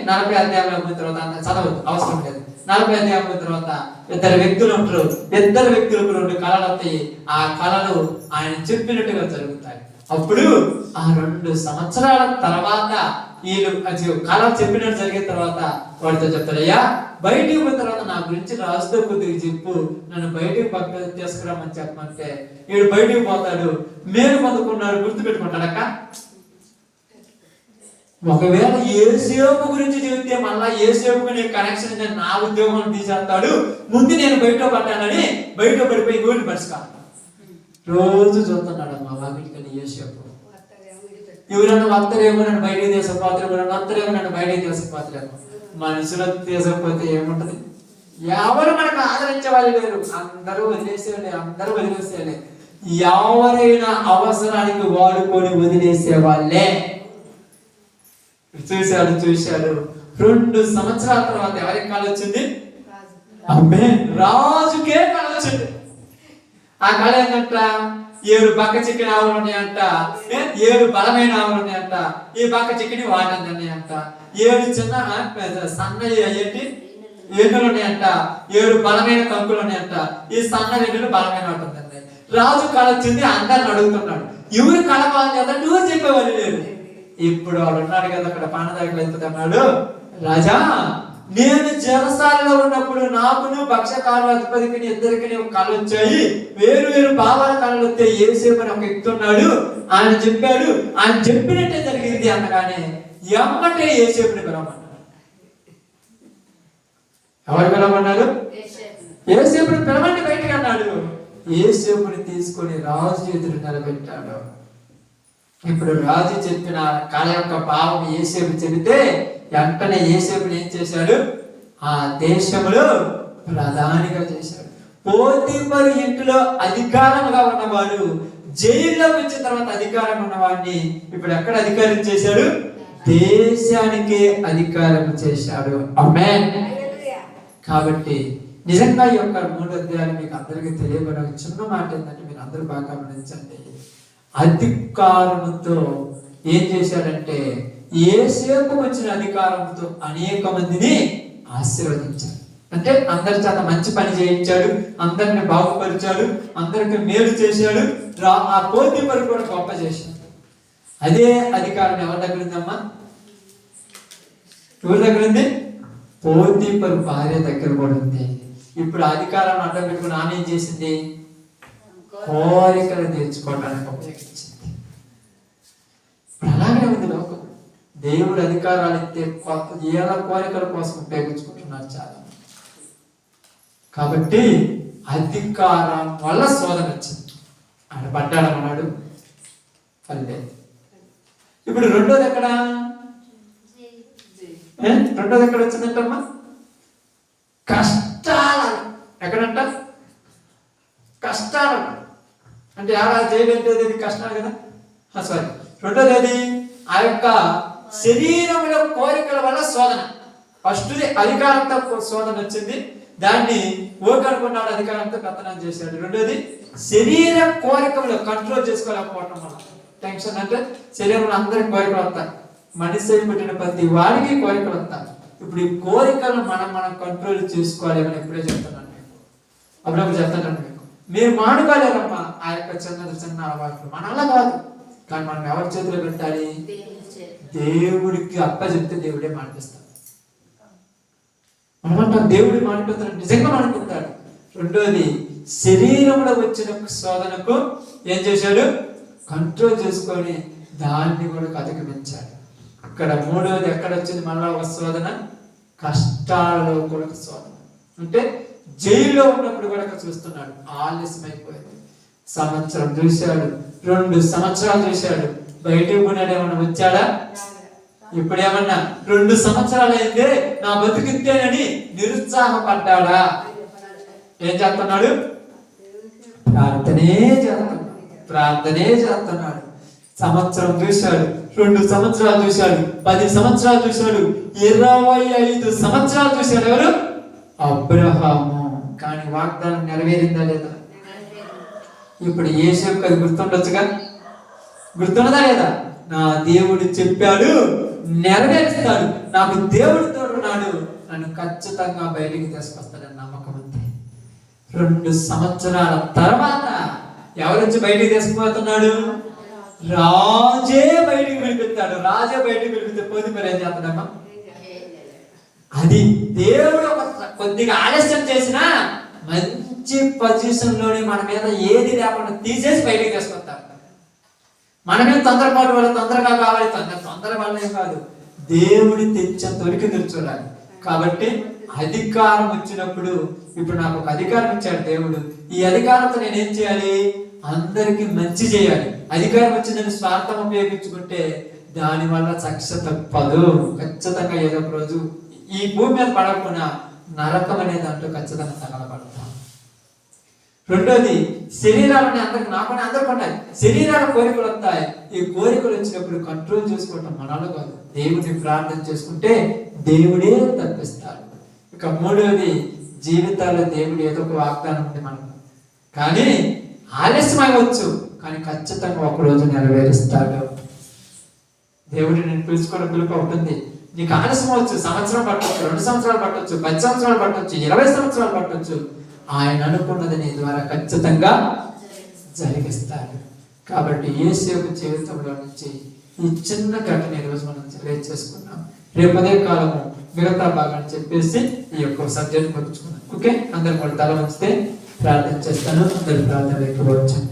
40 అధ్యాయంలో తర్వాత చదవద్దు, అవసరం లేదు. 40 అధ్యాయం తర్వాత ఇద్దరు వ్యక్తులు ఉంటారు. ఇద్దరు వ్యక్తులకు 2 కళలు వస్తాయి. ఆ కళలు ఆయన చెప్పినట్టుగా జరుగుతాయి. అప్పుడు ఆ 2 సంవత్సరాల తర్వాత వీళ్ళు కళ చెప్పినట్టు జరిగిన తర్వాత వాడితో చెప్తాడు, అయ్యా బయటికి పోయిన తర్వాత నా గురించి రాజుతో కొద్దిగా చెప్పు, నన్ను బయటికి తీసుకురామని చెప్పమంటే వీడు బయటికి పోతాడు. మేలు పొందుకున్నాడు, గుర్తు పెట్టుకుంటాడక్క. ఒకవేళ యేసేపు గురించి చెబితే మళ్ళా యేసేపుకు నేను కనెక్షన్ నా ఉద్యోగం తీసేస్తాడు, ముందు నేను బయట పడ్డానని బయట పడిపోయి గోల్డ్ పరుచుకా రోజు చూస్తున్నాడు అమ్మా వాకిటికని యేసేపు. ఎవరన్నా వస్తారేమో నన్ను బయటికి తీసుకుపోతారేమో, వస్తారేమో నన్ను బయటికి తీసుకుపోతారేమో. మనుషులకు తీసుకపోతే ఏముంటది? ఎవరు మనకు ఆదరించే వాళ్ళు లేరు, అందరూ వదిలేసేవాళ్ళే. ఎవరైనా అవసరానికి వాడుకొని వదిలేసే వాళ్ళే. చూశాడు 2 సంవత్సరాల తర్వాత ఎవరికి కాలు వచ్చింది? రాజుకే కాలు వచ్చింది. ఆ కళ ఏంటంట, 7 బక్క చిక్కిన ఆవులు ఉన్నాయంట, 7 బలమైన ఆవులు ఉన్నాయంట. ఈ బక్క చిక్కిని వాటం ఉన్నాయంట. 7 చిన్న సన్న ఏంటి ఎన్నులు ఉన్నాయంట. 7 బలమైన కంకులు ఉన్నాయంట. ఈ సన్న ఎన్నులు బలమైన ఉంటుందండి. రాజు కళ వచ్చింది, అందరిని అడుగుతున్నాడు. ఎవరు కళ బాగా చేద్దాం ఎవరు చెప్పేవాళ్ళు లేరు. ఇప్పుడు వాడు ఉన్నాడు కదా అక్కడ పానదారికి వెళ్తున్నాడు. రాజా, నేను చెరసాలలో ఉన్నప్పుడు నాకును భక్షకాల అధిపతికి ఇద్దరికి కళ వచ్చాయి. వేరు భావాల కళలు వస్తే యేసేపు అని ఒక వ్యక్తి ఉన్నాడు, ఆయన చెప్పాడు, ఆయన చెప్పినట్టే జరిగింది అనగానే ఎమ్మటే యేసేపుని పిలవమన్నాడు. ఎవరు పిలవమన్నారు? యేసేపుని పిలవండి బయటకు అన్నాడు. యేసేపుని తీసుకొని రాజు ఎదురు నిలబెట్టాడు. ఇప్పుడు రాజు చెప్పిన కళ యొక్క భావం యేసేపు చెబితే వెంటనే యేసేపుని ఏం చేశాడు? ఆ దేశంలో ప్రధానిగా చేశాడు. పోతీఫరు ఇంటిలో అధికారంగా ఉన్నవాడు జైల్లో వచ్చిన తర్వాత అధికారం ఉన్నవాడిని ఇప్పుడు ఎక్కడ అధికారం చేశాడు? దేశానికే అధికారం చేశాడు. ఆమేన్. కాబట్టి నిజంగా ఈ యొక్క 3 అధ్యాయాలు మీకు అందరికీ తెలియబడిన చిన్న మాట ఏంటంటే, మీరు అందరూ బాగా గమనించండి. అధికారంతో ఏం చేశాడంటే, యేసేపు వచ్చిన అధికారంతో అనేక మందిని ఆశీర్వదించాడు. అంటే అందరి చేత మంచి పని చేయించాడు, అందరిని బాగుపరిచాడు, అందరికి మేలు చేశాడు. ఆ పోతీఫరు కూడా గొప్ప చేశాడు. అదే అధికారం ఎవరి దగ్గర ఉందమ్మా? ఎవరి దగ్గర ఉంది? పోతీఫరు భార్య దగ్గర కూడా ఉంది. ఇప్పుడు అధికారాన్ని అడ్డం పెట్టుకుని ఆమె ఏం చేసింది? కోరికలు తీర్చుకోవడానికి ఉపయోగించింది. ఇప్పుడు అలాగే ఉంది లోకం. దేవుడు అధికారాలు ఇస్తే ఏళ్ళ కోరికల కోసం ఉపయోగించుకుంటున్నారు చాలా. కాబట్టి అధికారం వల్ల శోధన వచ్చింది. ఆయన పడ్డాడన్నాడు పల్లె. ఇప్పుడు రెండోది ఎక్కడ? రెండోది ఎక్కడ వచ్చిందంటమ్మా? కష్టాలు. ఎక్కడంట? కష్టాలు అంటే ఎలా జైలు కష్టాలు కదా. సారీ, రెండోది ఏది? ఆ యొక్క శరీరంలో కోరికల వల్ల శోధన. ఫస్ట్ది అధికారంతో శోధన వచ్చింది, దాన్ని ఓకనుకున్నాడు, అధికారంతో పెత్తనం చేశాడు. రెండోది శరీర కోరికలు కంట్రోల్ చేసుకోలేకపోవటం వల్ల టెన్షన్. అంటే శరీరంలో అందరికి కోరికలు వస్తాయి, మనిషి పుట్టిన ప్రతి వాడికి కోరికలు వస్తాయి. ఇప్పుడు ఈ కోరికలను మనం కంట్రోల్ చేసుకోవాలి అని ఎప్పుడే చెప్తున్నాను మీకు, అప్పుడప్పుడు చెప్తాను మీకు. మీరు మానుకోలేరమ్మా ఆ యొక్క చిన్న అలవాట్లు, మనల్లా కాదు. కానీ మనం ఎవరి చేతిలో పెట్టాలి? దేవుడికి అప్ప చెప్తే దేవుడే మానిపిస్తాడు. మనమంటాం దేవుడి మానిపిస్తాడు, నిజంగా మానిపిస్తాడు. రెండోది శరీరంలో వచ్చిన శోధనకు ఏం చేశాడు? కంట్రోల్ చేసుకొని దాన్ని కూడా అధిగమించాడు. ఇక్కడ మూడవది ఎక్కడ వచ్చింది? మళ్ళా ఒక శోధన, కష్టాలలో కూడా శోధన. అంటే జైల్లో ఉన్నప్పుడు కూడా చూస్తున్నాడు, ఆలస్యమైపోయింది. సంవత్సరం చూశాడు, 2 సంవత్సరాలు చూశాడు, బయటకు పోయినాడు. ఏమన్నా వచ్చాడా? ఇప్పుడు ఏమన్నా 2 సంవత్సరాలు అయితే నా బతుకితేనని నిరుత్సాహపడ్డాడా? ఏం చేస్తున్నాడు? ప్రార్థనే చేస్తున్నాడు. సంవత్సరం చూశాడు, 2 సంవత్సరాలు చూశాడు, 10 సంవత్సరాలు చూశాడు, 25 సంవత్సరాలు చూశాడు. ఎవరు? అబ్రహాము. కానీ వాగ్దానం నెరవేరిందా లేదా? ఇప్పుడు యేసేపుకి అది గుర్తుండొచ్చుగా, గుర్తున్నదా లేదా? నా దేవుడు చెప్పాడు, నెరవేరుస్తాడు, నాకు దేవుడు తోడున్నాడు, నన్ను ఖచ్చితంగా బయటికి తీసుకొస్తాడని నమ్మకం ఉంది. 2 సంవత్సరాల తర్వాత ఎవరి నుంచి బయటికి తీసుకుపోతున్నాడు? రాజే బయటికి పిలిపిస్తాడు. రాజే బయటికి పిలిపిస్తే పోతే మరి ఏం చేస్తాడమ్మా? అది దేవుడు కొద్దిగా ఆలస్యం చేసినా మంచి పొజిషన్ లోని మన మీద ఏది లేకుండా తీసేసి బయటికి తీసుకొస్తాడు. మన మీద తొందరపాటు వల్ల తొందరగా కావాలి, తొందర వల్ల కాదు, దేవుడి తెచ్చేంత వరకు చూడాలి. కాబట్టి అధికారం వచ్చినప్పుడు, ఇప్పుడు నాకు ఒక అధికారం ఇచ్చాడు దేవుడు, ఈ అధికారంతో నేనేం చేయాలి? అందరికి మంచి చేయాలి. అధికారం వచ్చిందని స్వార్థం ఉపయోగించుకుంటే దాని వల్ల సక్సెస్ తప్పదు. ఖచ్చితంగా ఏదో ఒక రోజు ఈ భూమి మీద పడకుండా నరకం అనే దాంట్లో ఖచ్చితంగా తగలబడతాం. రెండోది శరీరాలని అందరికి ఉంటాయి, శరీరాల కోరికలు వస్తాయి. ఈ కోరికలు వచ్చినప్పుడు కంట్రోల్ చేసుకోవటం మనలో కాదు, దేవుడిని ప్రార్థన చేసుకుంటే దేవుడే తప్పిస్తాడు. ఇక మూడోది జీవితాల్లో దేవుడు ఏదో ఒక వాగ్దానం ఉంది మనకు, కానీ ఆలస్యం అవ్వచ్చు, కానీ ఖచ్చితంగా ఒక రోజు నెరవేరుస్తాడు. దేవుడు నేను పిలుచుకోవడం పిలుపు ఉంటుంది. నీకు ఆలస్యం అవ్వచ్చు, సంవత్సరం పట్టవచ్చు, 2 సంవత్సరాలు పట్టవచ్చు, 10 సంవత్సరాలు పట్టవచ్చు, 20 సంవత్సరాలు పట్టవచ్చు. ఆయన అనుకున్నది నీ ద్వారా ఖచ్చితంగా జరిగిస్తాడు. కాబట్టి యేసేపు జీవితంలో నుంచి ఈ చిన్న ఘటన ఈ రోజు మనం చేసుకున్నాం. రేపు అదే కాలము మిగతా భాగాన్ని చెప్పేసి ఈ యొక్క సబ్జెక్ట్ ముగించుకున్నాం. ఓకే, అందరు కూడా తల వంచితే ప్రార్థన చేస్తాను. అందరు ప్రార్థన ఎక్కువ వచ్చాను.